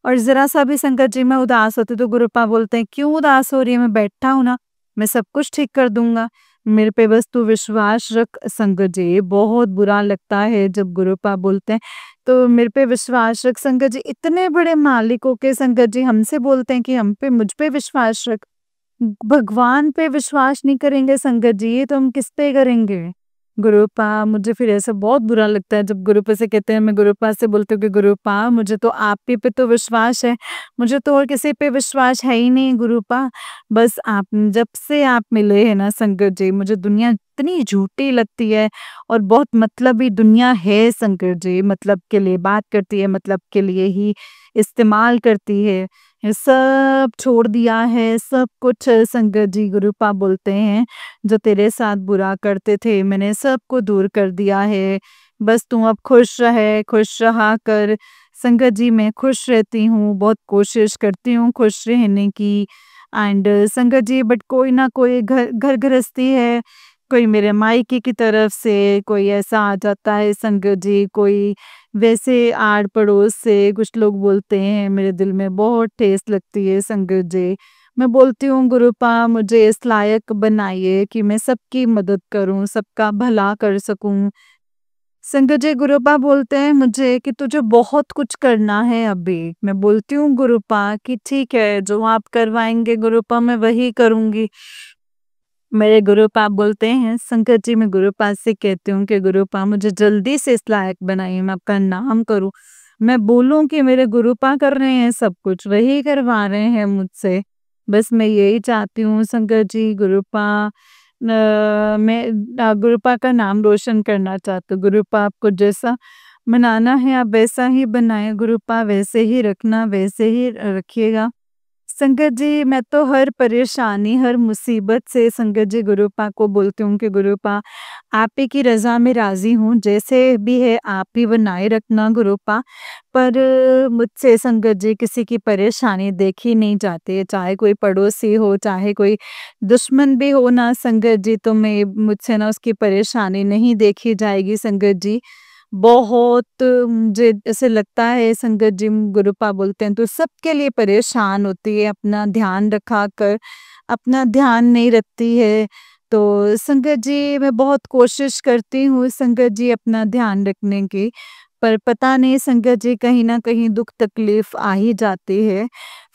और ज़रा-सा भी संगत जी मैं उदास होती हूँ तो गुरुपा बोलते हैं, "क्यों उदास हो रही है? मैं बैठा हूँ ना, मैं सब कुछ ठीक कर दूँगा। मेरे पे बस तू विश्वास रख।" संगत जी बहुत बुरा लगता है जब गुरुपा बोलते हैं, "तो मेरे पे विश्वास रख।" संगत जी इतने बड़े मालिक होके संगत जी हमसे बोलते हैं कि मुझ पे विश्वास रख। भगवान पे विश्वास नहीं करेंगे संगत जी, तो हम किस पे करेंगे? गुरुपा मुझे फिर ऐसा बहुत बुरा लगता है जब गुरुपा से कहते हैं, मैं गुरुपा से बोलती हूँ कि गुरुपा मुझे तो आप ही पे तो विश्वास है, मुझे तो और किसी पे विश्वास है ही नहीं गुरुपा। बस आप जब से आप मिले हैं ना संगत जी, मुझे दुनिया इतनी झूठी लगती है और बहुत मतलबी दुनिया है संगत जी, मतलब के लिए बात करती है, मतलब के लिए ही इस्तेमाल करती है। ये सब छोड़ दिया है, सब कुछ संगत जी गुरुपा बोलते हैं, जो तेरे साथ बुरा करते थे, मैंने सबको दूर कर दिया है। बस तू अब खुश रहे, खुश रहा कर। संगत जी मैं खुश रहती हूँ, बहुत कोशिश करती हूँ खुश रहने की। एंड संगत जी, बट कोई ना कोई घर घर गृहस्थी है, कोई मेरे मायके की तरफ से कोई ऐसा आ जाता है संगत जी, कोई वैसे आड़ पड़ोस से कुछ लोग बोलते हैं, मेरे दिल में बहुत ठेस लगती है संगत जी। मैं बोलती हूँ गुरुपा मुझे इस लायक बनाइए कि मैं सबकी मदद करूँ, सबका भला कर सकूँ। संगत जी, गुरुपा बोलते हैं मुझे कि तुझे बहुत कुछ करना है अभी। मैं बोलती हूँ गुरुपा कि ठीक है, जो आप करवाएँगे गुरुपा मैं वही करूँगी। मेरे गुरुपा बोलते हैं संकट जी, मैं गुरुपा से कहती हूँ कि गुरुपा मुझे जल्दी से इस लायक बनाइए, मैं आपका नाम करूँ। मैं बोलूँ कि मेरे गुरुपा कर रहे हैं सब कुछ, वही करवा रहे हैं मुझसे। बस मैं यही चाहती हूँ संकट जी, गुरुपा मैं गुरुपा का नाम रोशन करना चाहती हूँ। गुरुपा आपको जैसा बनाना है आप वैसा ही बनाएँ, गुरुपा वैसे ही रखना, वैसे ही रखिएगा। संगत जी, मैं तो हर परेशानी, हर मुसीबत से संगत जी गुरुपा को बोलती हूँ कि गुरुपा आप ही की रज़ा में राज़ी हूँ, जैसे भी है आप ही बनाए रखना गुरुपा। पर मुझसे संगत जी किसी की परेशानी देखी नहीं जाती है, चाहे कोई पड़ोसी हो, चाहे कोई दुश्मन भी हो ना संगत जी, तो मैं मुझसे ना उसकी परेशानी नहीं देखी जाएगी संगत जी। बहुत मुझे ऐसे लगता है संगत जी, गुरुपा बोलते हैं तो सबके लिए परेशान होती है, अपना ध्यान रखा कर अपना ध्यान नहीं रखती है। तो संगत जी मैं बहुत कोशिश करती हूँ संगत जी अपना ध्यान रखने की, पर पता नहीं संगत जी कहीं न कहीं दुःख तकलीफ़ आ ही जाती है।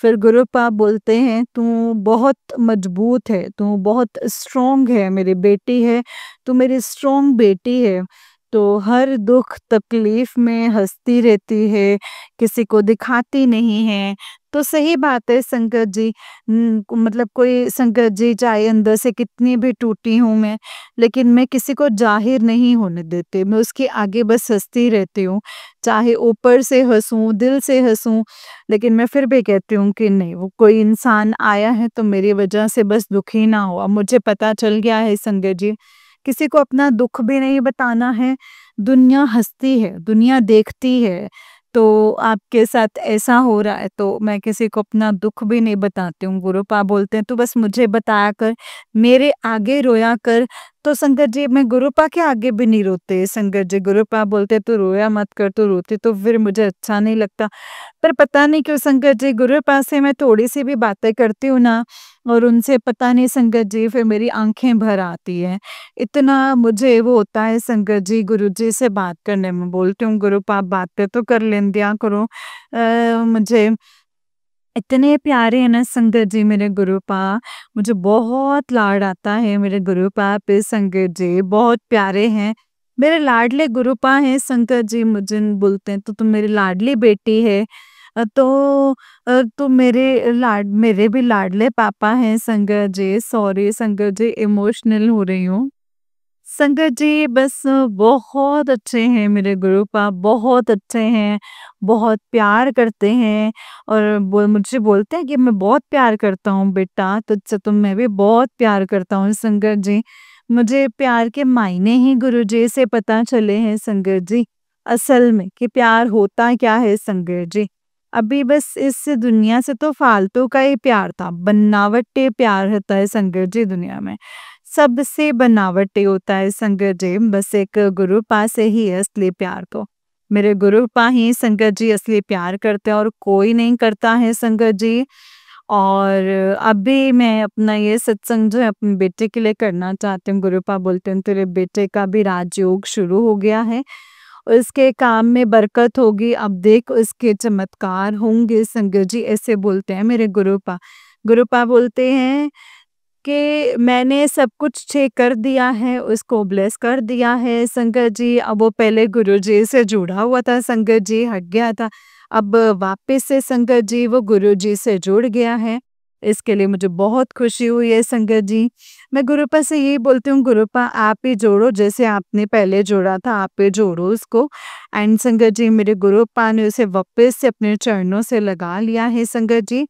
फिर गुरुपा बोलते हैं तू बहुत मजबूत है, तू बहुत स्ट्रॉन्ग है, मेरी बेटी है, तू मेरी स्ट्रॉन्ग बेटी है। तो हर दुःख तकलीफ़ में हँसती रहती है, किसी को दिखाती नहीं है। तो सही बात है संगत जी, मतलब कोई संगत जी चाहे अंदर से कितनी भी टूटी हूँ मैं, लेकिन मैं किसी को ज़ाहिर नहीं होने देती, मैं उसके आगे बस हँसती रहती हूँ। चाहे ऊपर से हँसूँ, दिल से हँसूँ, लेकिन मैं फिर भी कहती हूँ कि नहीं, वो कोई इंसान आया है तो मेरी वजह से बस दुखी ना हो। अब मुझे पता चल गया है संगत जी, किसी को अपना दुःख भी नहीं बताना है, दुनिया हँसती है, दुनिया देखती है। तो आपके साथ ऐसा हो रहा है तो मैं किसी को अपना दुःख भी नहीं बताती हूँ। गुरुपा बोलते हैं तू बस मुझे बताया कर, मेरे आगे रोया कर। तो संगत जी मैं गुरुपा के आगे भी नहीं रोते संगत जी, गुरुपा बोलते तू रोया मत कर, तू रोती तो फिर मुझे अच्छा नहीं लगता। पर पता नहीं क्यों संगत जी, गुरुपा से मैं थोड़ी-सी भी बातें करती हूँ ना और उनसे पता नहीं संगत जी फिर मेरी आँखें भर आती हैं। इतना मुझे वो होता है संगत जी गुरुजी से बात करने में, बोलती हूँ गुरुपा आप बातें तो कर लें दिया करो। मुझे इतने प्यारे हैं ना संगत जी मेरे गुरुपा, मुझे बहुत लाड आता है मेरे गुरुपा पे संगत जी, बहुत प्यारे हैं। मेरे लाडले गुरुपा हैं संगत जी, मुझे बोलते हैं तो तुम मेरी लाडली बेटी है। तो मेरे भी लाडले पापा हैं संगत जी, सॉरी संगत जी इमोशनल हो रही हूँ। संगत जी बस बहुत अच्छे हैं मेरे गुरुपा, बहुत अच्छे हैं, बहुत प्यार करते हैं और मुझसे बोलते हैं कि मैं बहुत प्यार करता हूँ बेटा, तुझसे तो मैं भी बहुत प्यार करता हूँ संगत जी। मुझे प्यार के मायने ही गुरुजी से पता चले हैं संगत जी, असल में कि प्यार होता क्या है संगत जी। अभी बस इस दुनिया से तो फालतू का ही प्यार था, बनावटी प्यार होता है संगत जी दुनिया में। सबसे बनावटी होता है संगत जी, बस एक गुरुपा से ही है असली प्यार तो। मेरे गुरुपा ही संगत जी असली प्यार करते हैं और कोई नहीं करता है संगत जी। और अभी मैं अपना ये सत्संग जो है अपने बेटे के लिए करना चाहती हूँ। गुरुपा बोलते हैं तेरे बेटे का भी राजयोग शुरू हो गया है, उसके काम में बरकत होगी, अब देख उसके चमत्कार होंगे संगत जी, ऐसे बोलते हैं मेरे गुरुपा। गुरुपा बोलते हैं कि मैंने सब कुछ ठीक कर दिया है, उसको ब्लेस कर दिया है संगत जी। अब वो पहले गुरुजी से जुड़ा हुआ था संगत जी, हट गया था। अब वापस से संगत जी वो गुरुजी से जुड़ गया है। इसके लिए मुझे बहुत खुशी हुई है संगत जी। मैं गुरुपा से यही बोलती हूँ गुरुपा आप ही जोड़ो, जैसे आपने पहले जोड़ा था आप ही जोड़ो उसको। एंड संगत जी मेरे गुरुपा ने उसे वापस से अपने चरणों से लगा लिया है संगत जी।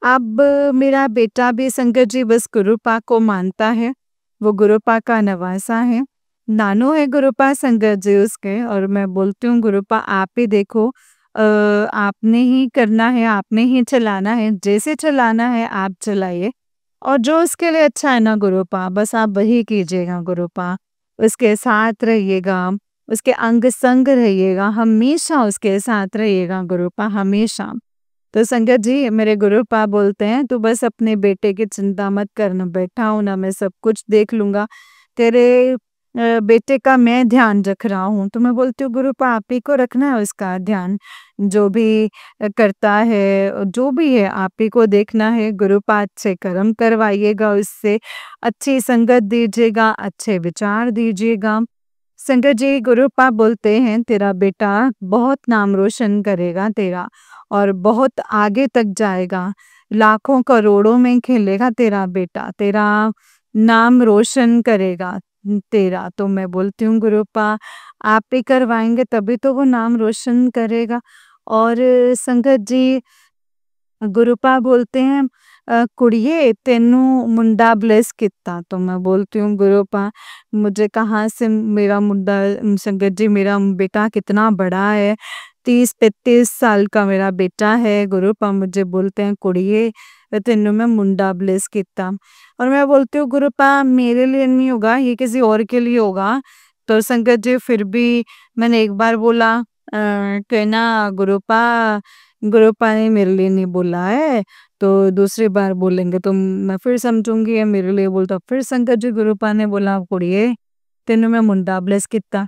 अब मेरा बेटा भी संगत जी बस गुरुपा को मानता है, वो गुरुपा का नवासा है, नानू है गुरुपा संगत जी उसके। और मैं बोलती हूँ गुरुपा आप ही देखो, आपने ही करना है, आपने ही चलाना है, जैसे चलाना है आप चलाइए और जो उसके लिए अच्छा है ना गुरुपा, बस आप वही कीजिएगा गुरुपा। उसके साथ रहिएगा, उसके अंग संग रहिएगा, हमेशा उसके साथ रहिएगा गुरुपा, हमेशा। तो संगत जी मेरे गुरुपा बोलते हैं तू बस अपने बेटे की चिंता मत करना, बैठा हूँ ना, मैं सब कुछ देख लूंगा, तेरे बेटे का मैं ध्यान रख रहा हूँ। तो मैं बोलती हूँ गुरुपा आप ही को रखना है उसका ध्यान, जो भी करता है जो भी है आप ही को देखना है गुरुपा। अच्छे कर्म करवाइएगा उससे, अच्छी संगत दीजिएगा, अच्छे विचार दीजिएगा। संगत जी गुरुपा बोलते हैं तेरा बेटा बहुत नाम रोशन करेगा तेरा, और बहुत आगे तक जाएगा, लाखों करोड़ों में खेलेगा तेरा बेटा, तेरा नाम रोशन करेगा तेरा। तो मैं बोलती हूँ गुरुपा आप ही करवाएंगे तभी तो वो नाम रोशन करेगा। और संगत जी गुरुपा बोलते हैं कुड़िए तेनू मुंडा ब्लेस किता। तो मैं बोलती हूँ गुरुपा मुझे कहाँ से मेरा मुंडा, संगत जी मेरा बेटा कितना बड़ा है, 30-35 साल का मेरा बेटा है। गुरुपा मुझे बोलते हैं कुड़िए तेनू मैं मुंडा ब्लेस किता। और मैं बोलती हूँ गुरुपा मेरे लिए नहीं होगा, ये किसी और के लिए होगा। तो संगत जी फिर भी मैंने एक बार बोला कहना गुरुपा, गुरुपा ने मेरे लिए नहीं बोला है, तो दूसरी बार बोलेंगे तो मैं फिर समझूंगी ये मेरे लिए बोलता। फिर संगत जी गुरुपा ने बोला कुड़िए तेनू मैं मुंडा ब्लेस किता।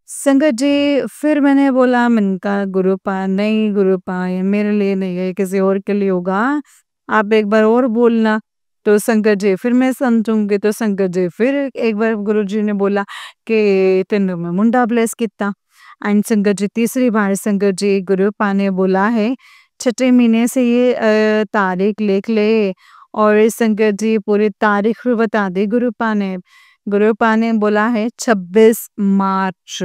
संगत जी फिर मैंने बोला, मैंने कहा गुरुपा नहीं गुरुपा ये मेरे लिए नहीं है, किसी और के लिए होगा, आप एक बार और बोलना। तो संगत जी फिर मैं समझूंगी। तो संगत जी फिर एक बार गुरुजी ने बोला कि तेनू मैं मुंडा ब्लेस किता। एंड संगत जी तीसरी बार संगत जी गुरुपा ने बोला है 6 महीने से ये तारीख लिख ले। और संगत जी पूरी तारीख भी बता दी गुरुपा ने। गुरुपा ने बोला है 26 मार्च,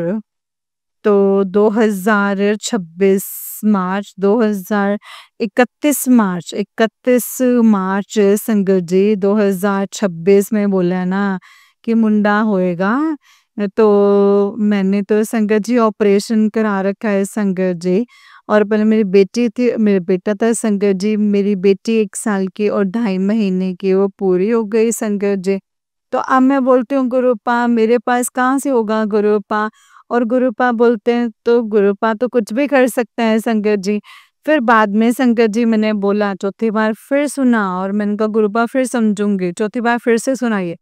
तो 2026 मार्च, 2031 मार्च, 31 मार्च संगत जी 2026 में बोला है ना कि मुंडा होएगा। तो मैंने तो संगत जी ऑपरेशन करा रखा है संगत जी। और पहले मेरी बेटी थी, मेरा बेटा था संगत जी, मेरी बेटी 1 साल की और 2.5 महीने की वो पूरी हो गई संगत जी। तो अब मैं बोलती हूँ गुरुपा मेरे पास कहाँ से होगा गुरुपा। और गुरुपा बोलते हैं तो गुरुपा तो कुछ भी कर सकते हैं संगत जी। फिर बाद में संगत जी मैंने बोला चौथी बार फिर सुना, और मैंने कहा गुरुपा फिर समझूंगी, चौथी बार फिर से सुनाइए।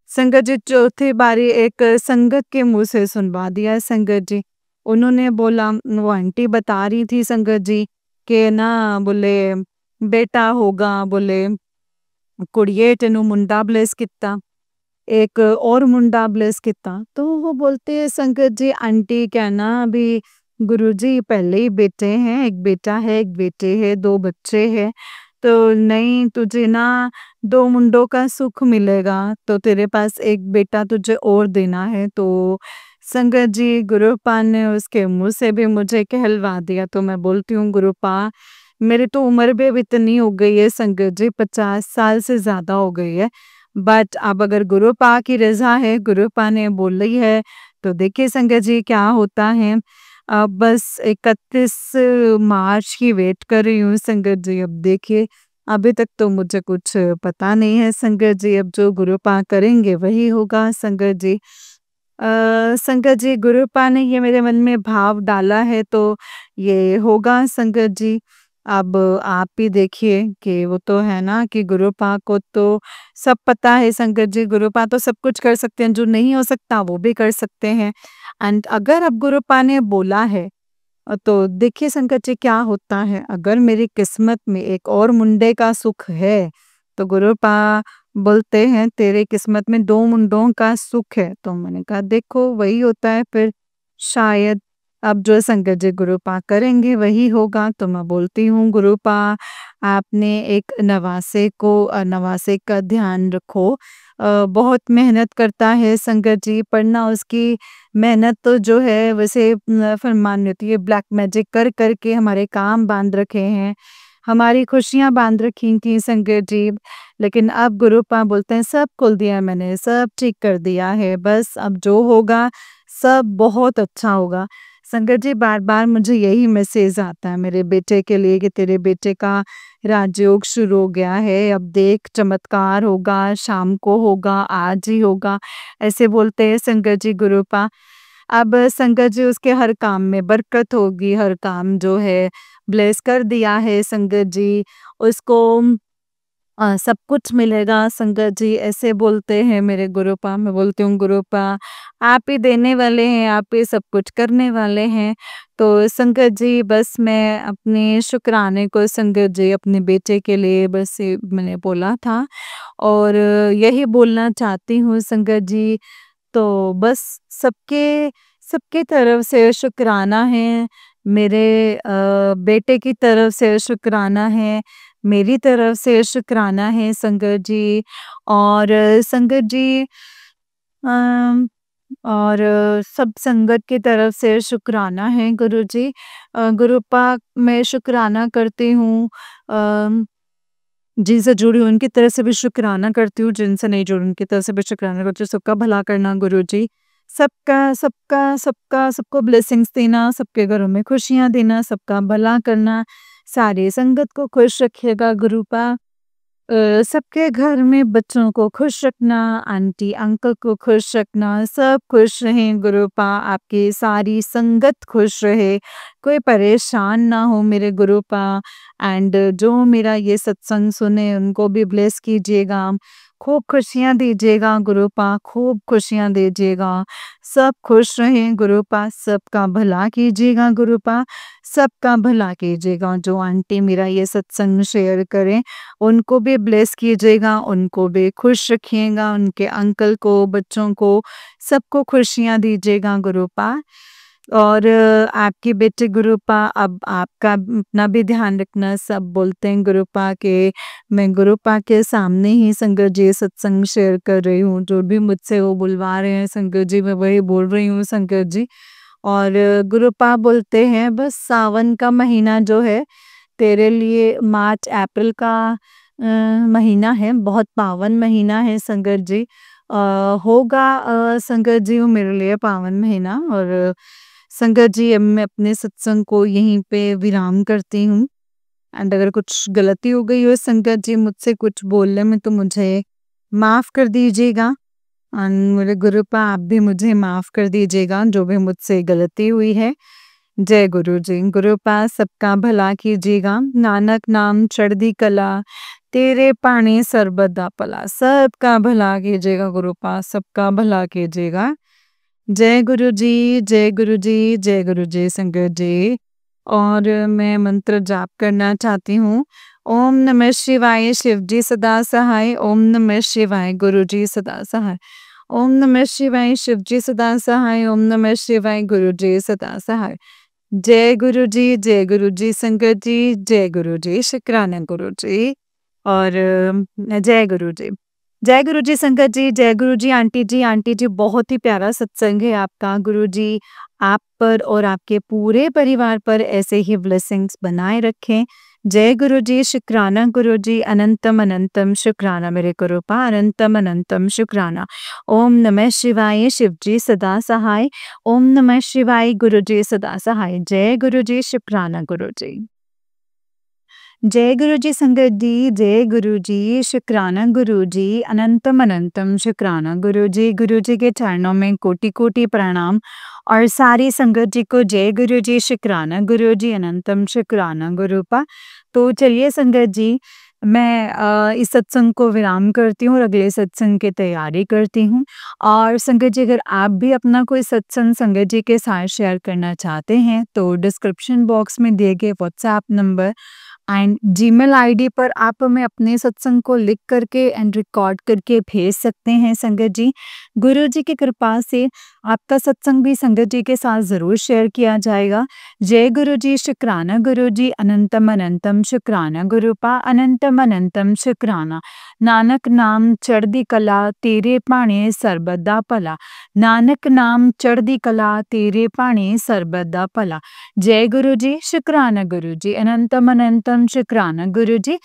संगत जी चौथी बारी एक संगत के मुंह से सुनवा दिया संगत जी। उन्होंने बोला, वो आंटी बता रही थी संगत जी कि ना बोले बेटा होगा, बोले कुड़िए तेनू मुंडा ब्लेस किता, एक और मुंडा ब्लेस किता। तो वो बोलते हैं संगत जी आंटी क्या ना अभी गुरुजी पहले ही बेटे हैं, एक बेटा है एक बेटे है, 2 बच्चे हैं, तो नहीं तुझे ना 2 मुंडों का सुख मिलेगा, तो तेरे पास एक बेटा तुझे और देना है। तो संगत जी गुरुपा ने उसके मुंह से भी मुझे कहलवा दिया। तो मैं बोलती हूँ गुरुपा मेरी तो उम्र भी अब इतनी हो गई है संगत जी, 50 साल से ज्यादा हो गई है। बट अब अगर गुरुपा की रज़ा है, गुरुपा ने बोली है, तो देखिए संगत जी क्या होता है। अब बस 31 मार्च की वेट कर रही हूँ संगत जी। अब देखिए अभी तक तो मुझे कुछ पता नहीं है संगत जी, अब जो गुरुपा करेंगे वही होगा संगत जी। संगत जी गुरुपा ने ये मेरे मन में भाव डाला है तो ये होगा संगत जी। अब आप ही देखिए कि वो तो है ना कि गुरुपा को तो सब पता है संगत जी, गुरुपा तो सब कुछ कर सकते हैं, जो नहीं हो सकता वो भी कर सकते हैं। एंड अगर अब गुरुपा ने बोला है तो देखिए संकट जी क्या होता है, अगर मेरी किस्मत में एक और मुंडे का सुख है तो गुरुपा बोलते हैं तेरे किस्मत में 2 मुंडों का सुख है। तो मैंने कहा देखो वही होता है फिर, शायद अब जो संकट जी गुरुपा करेंगे वही होगा। तो मैं बोलती हूँ गुरुपा आपने एक नवासे को नवासे का ध्यान रखो, बहुत मेहनत करता है संकट जी, पर ना उसकी मेहनत तो जो है वैसे फरमान नहीं होती है, ब्लैक मैजिक कर कर के हमारे काम बांध रखे हैं, हमारी खुशियाँ बांध रखी थी संकट जी। लेकिन अब गुरुपा बोलते हैं सब खोल दिया मैंने, सब ठीक कर दिया है, बस अब जो होगा सब बहुत अच्छा होगा। संगत जी बार-बार मुझे यही मैसेज आता है मेरे बेटे के लिए कि तेरे बेटे का राजयोग शुरू हो गया है, अब देख चमत्कार होगा, शाम को होगा, आज ही होगा, ऐसे बोलते हैं संगत जी गुरुपा। अब संगत जी उसके हर काम में बरकत होगी, हर काम जो है ब्लेस कर दिया है संगत जी, उसको सब कुछ मिलेगा संगत जी ऐसे बोलते हैं मेरे गुरुपा। मैं बोलती हूँ गुरुपा आप ही देने वाले हैं, आप ही सब कुछ करने वाले हैं। तो संगत जी बस मैं अपने शुक्राने को संगत जी अपने बेटे के लिए बस ये मैंने बोला था और यही बोलना चाहती हूँ संगत जी। तो बस सबके सबके तरफ से शुक्राना है, मेरे बेटे की तरफ से शुक्राना है, मेरी तरफ से शुक्राना है संगत जी। और संगत जी अम, और सब संगत की तरफ से शुक्राना है गुरुजी। गुरुपा मैं शुक्राना करती हूँ जिनसे जुड़ी हूँ उनकी तरफ से भी शुक्राना करती हूँ, जिनसे नहीं जुड़ी उनकी तरफ से भी शुक्राना करती हूँ। सबका भला करना गुरुजी, सबका सबका सबका सबको ब्लेसिंग्स देना, सबके घरों में खुशियाँ देना, सबका भला करना, सारी संगत को खुश रखिएगा गुरुपा। सबके घर में बच्चों को खुश रखना, आंटी अंकल को खुश रखना, सब खुश रहें गुरुपा, आपकी सारी संगत खुश रहे, कोई परेशान ना हो मेरे गुरुपा। एंड जो मेरा ये सत्संग सुने उनको भी ब्लेस कीजिएगा, खूब खुशियाँ दीजिएगा गुरुपा, खूब खुशियाँ दीजिएगा, सब खुश रहें गुरुपा, सबका भला कीजिएगा गुरुपा, सबका भला कीजिएगा। जो आंटी मेरा ये सत्संग शेयर करें उनको भी ब्लेस कीजिएगा, उनको भी खुश रखिएगा, उनके अंकल को, बच्चों को, सबको खुशियाँ दीजिएगा गुरुपा। और आपकी बेटी गुरुपा अब आपका अपना भी ध्यान रखना। सब बोलते हैं गुरुपा के मैं गुरुपा के सामने ही संगत जी सत्संग शेयर कर रही हूँ, जो भी मुझसे वो बुलवा रहे हैं संगत जी मैं वही बोल रही हूँ संगत जी। और गुरुपा बोलते हैं बस सावन का महीना जो है तेरे लिए मार्च अप्रैल का महीना है, बहुत पावन महीना है संगत जी। होगा संगत जी वो मेरे लिए पावन महीना। और संगत जी अब मैं अपने सत्संग को यहीं पे विराम करती हूँ। एंड अगर कुछ गलती हो गई हो संगत जी मुझसे कुछ बोलने में तो मुझे माफ़ कर दीजिएगा। मेरे गुरुपा आप भी मुझे माफ़ कर दीजिएगा जो भी मुझसे गलती हुई है। जय गुरु जी। गुरुपा सबका भला कीजिएगा, नानक नाम चढ़दी कला, तेरे पानी सर्बदा पला, सबका भला कीजिएगा गुरुपा, सबका भला कीजिएगा। जय गुरु जी, जय गुरु जी, जय गुरु जी संगत जी। और मैं मंत्र जाप करना चाहती हूँ। ओम नमः शिवाय शिव जी सदा सहाय, ओम नमः शिवाय गुरु जी सदा सहाय, ओम नमः शिवाय शिव जी सदा सहाय, ओम नमः शिवाय गुरु जी सदा सहाय। जय गुरु जी संगत जी, जय गुरु जी, शुक्राना गुरु जी। और जय गुरु जी। जय गुरु जी संगत जी, जय गुरु जी आंटी जी बहुत ही प्यारा सत्संग है आपका। गुरु जी आप पर और आपके पूरे परिवार पर ऐसे ही ब्लेसिंग्स बनाए रखें। जय गुरु जी, शुक्राना गुरु जी, अनंतम अनंतम शुक्राना मेरे गुरुपा, अनंतम अनंतम शुक्राना। ओम नमः शिवाय शिव जी सदा सहाय, ओम नमः शिवाय गुरु जी सदा सहाय। जय गुरु जी, शुक्राना गुरु जी। जय गुरु जी संगत जी, जय गुरु जी, शुक्राना गुरु जी, अनंतम अनंतम शुक्राना गुरु जी के चरणों में कोटि कोटि प्रणाम। और सारी संगत जी को जय गुरु जी, शुक्राना गुरु जी, अनंतम शुक्राना गुरुपा। तो चलिए संगत जी मैं इस सत्संग को विराम करती हूँ और अगले सत्संग की तैयारी करती हूँ। और संगत जी अगर आप भी अपना कोई सत्संग संगत जी के साथ शेयर करना चाहते हैं तो डिस्क्रिप्शन बॉक्स में दिए गए WhatsApp number and Gmail ID पर आप हमें अपने सत्संग को लिख करके एंड रिकॉर्ड करके भेज सकते हैं संगत जी। गुरु जी की कृपा से आपका सत्संग भी संगत जी के साथ ज़रूर शेयर किया जाएगा। जय गुरु जी, शुक्राना गुरु जी, अनंतम अनंतम शुक्राना गुरुपा, अनंतम अनंतम शुक्राना। नानक नाम चढ़दी कला, तेरे भाणे सर्बदा भला, नानक नाम चढ़दी कला, तेरे भाणे सर्बदा भला। जय गुरु जी, शुक्राना गुरु जी, अनंतम अनंतम शुक्राना गुरु जी।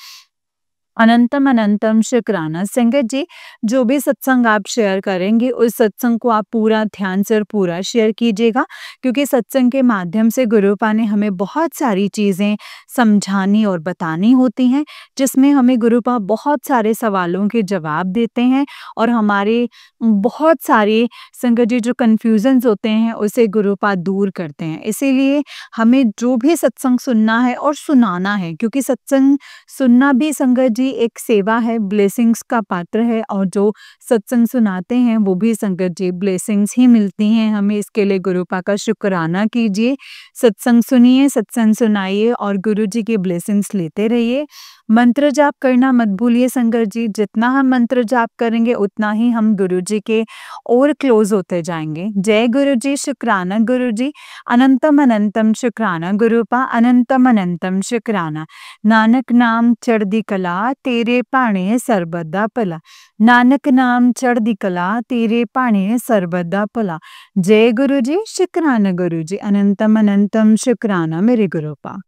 अनंतम अनंतम शुक्राना। संगत जी, जो भी सत्संग आप शेयर करेंगे, उस सत्संग को आप पूरा ध्यान से और पूरा शेयर कीजिएगा, क्योंकि सत्संग के माध्यम से गुरुपा ने हमें बहुत सारी चीज़ें समझानी और बतानी होती हैं, जिसमें हमें गुरुपा बहुत सारे सवालों के जवाब देते हैं और हमारे बहुत सारे संगत जी जो कन्फ्यूज़न्स होते हैं, उसे गुरुपा दूर करते हैं। इसीलिए हमें जो भी सत्संग सुनना है और सुनाना है, क्योंकि सत्संग सुनना भी संगत जी एक सेवा है, ब्लेसिंग्स का पात्र है, और जो सत्संग सुनाते हैं वो भी संगत जी ब्लेसिंग्स ही मिलती हैं हमें। इसके लिए गुरुपा का शुक्राना कीजिए। सत्संग सुनिए, सत्संग सुनाइए और गुरु जी की ब्लेसिंग्स लेते रहिए। मंत्र जाप करना मत भूलिए संगत जी। जितना हम मंत्र जाप करेंगे उतना ही हम गुरु जी के और क्लोज होते जाएंगे। जय गुरु जी, शुक्राना गुरु जी। अनंतम अनंतम शुक्राना गुरुपा, अनंतम अनंतम शुक्राना। नानक नाम चढ़दी कला, तेरे भाणे सरबत दा भला। नानक नाम चढ़दी कला, तेरे भाणे सरबत दा भला। जय गुरु जी, शुक्राना गुरु जी। अनंतम अनंतम शुक्राना मेरे गुरुपा।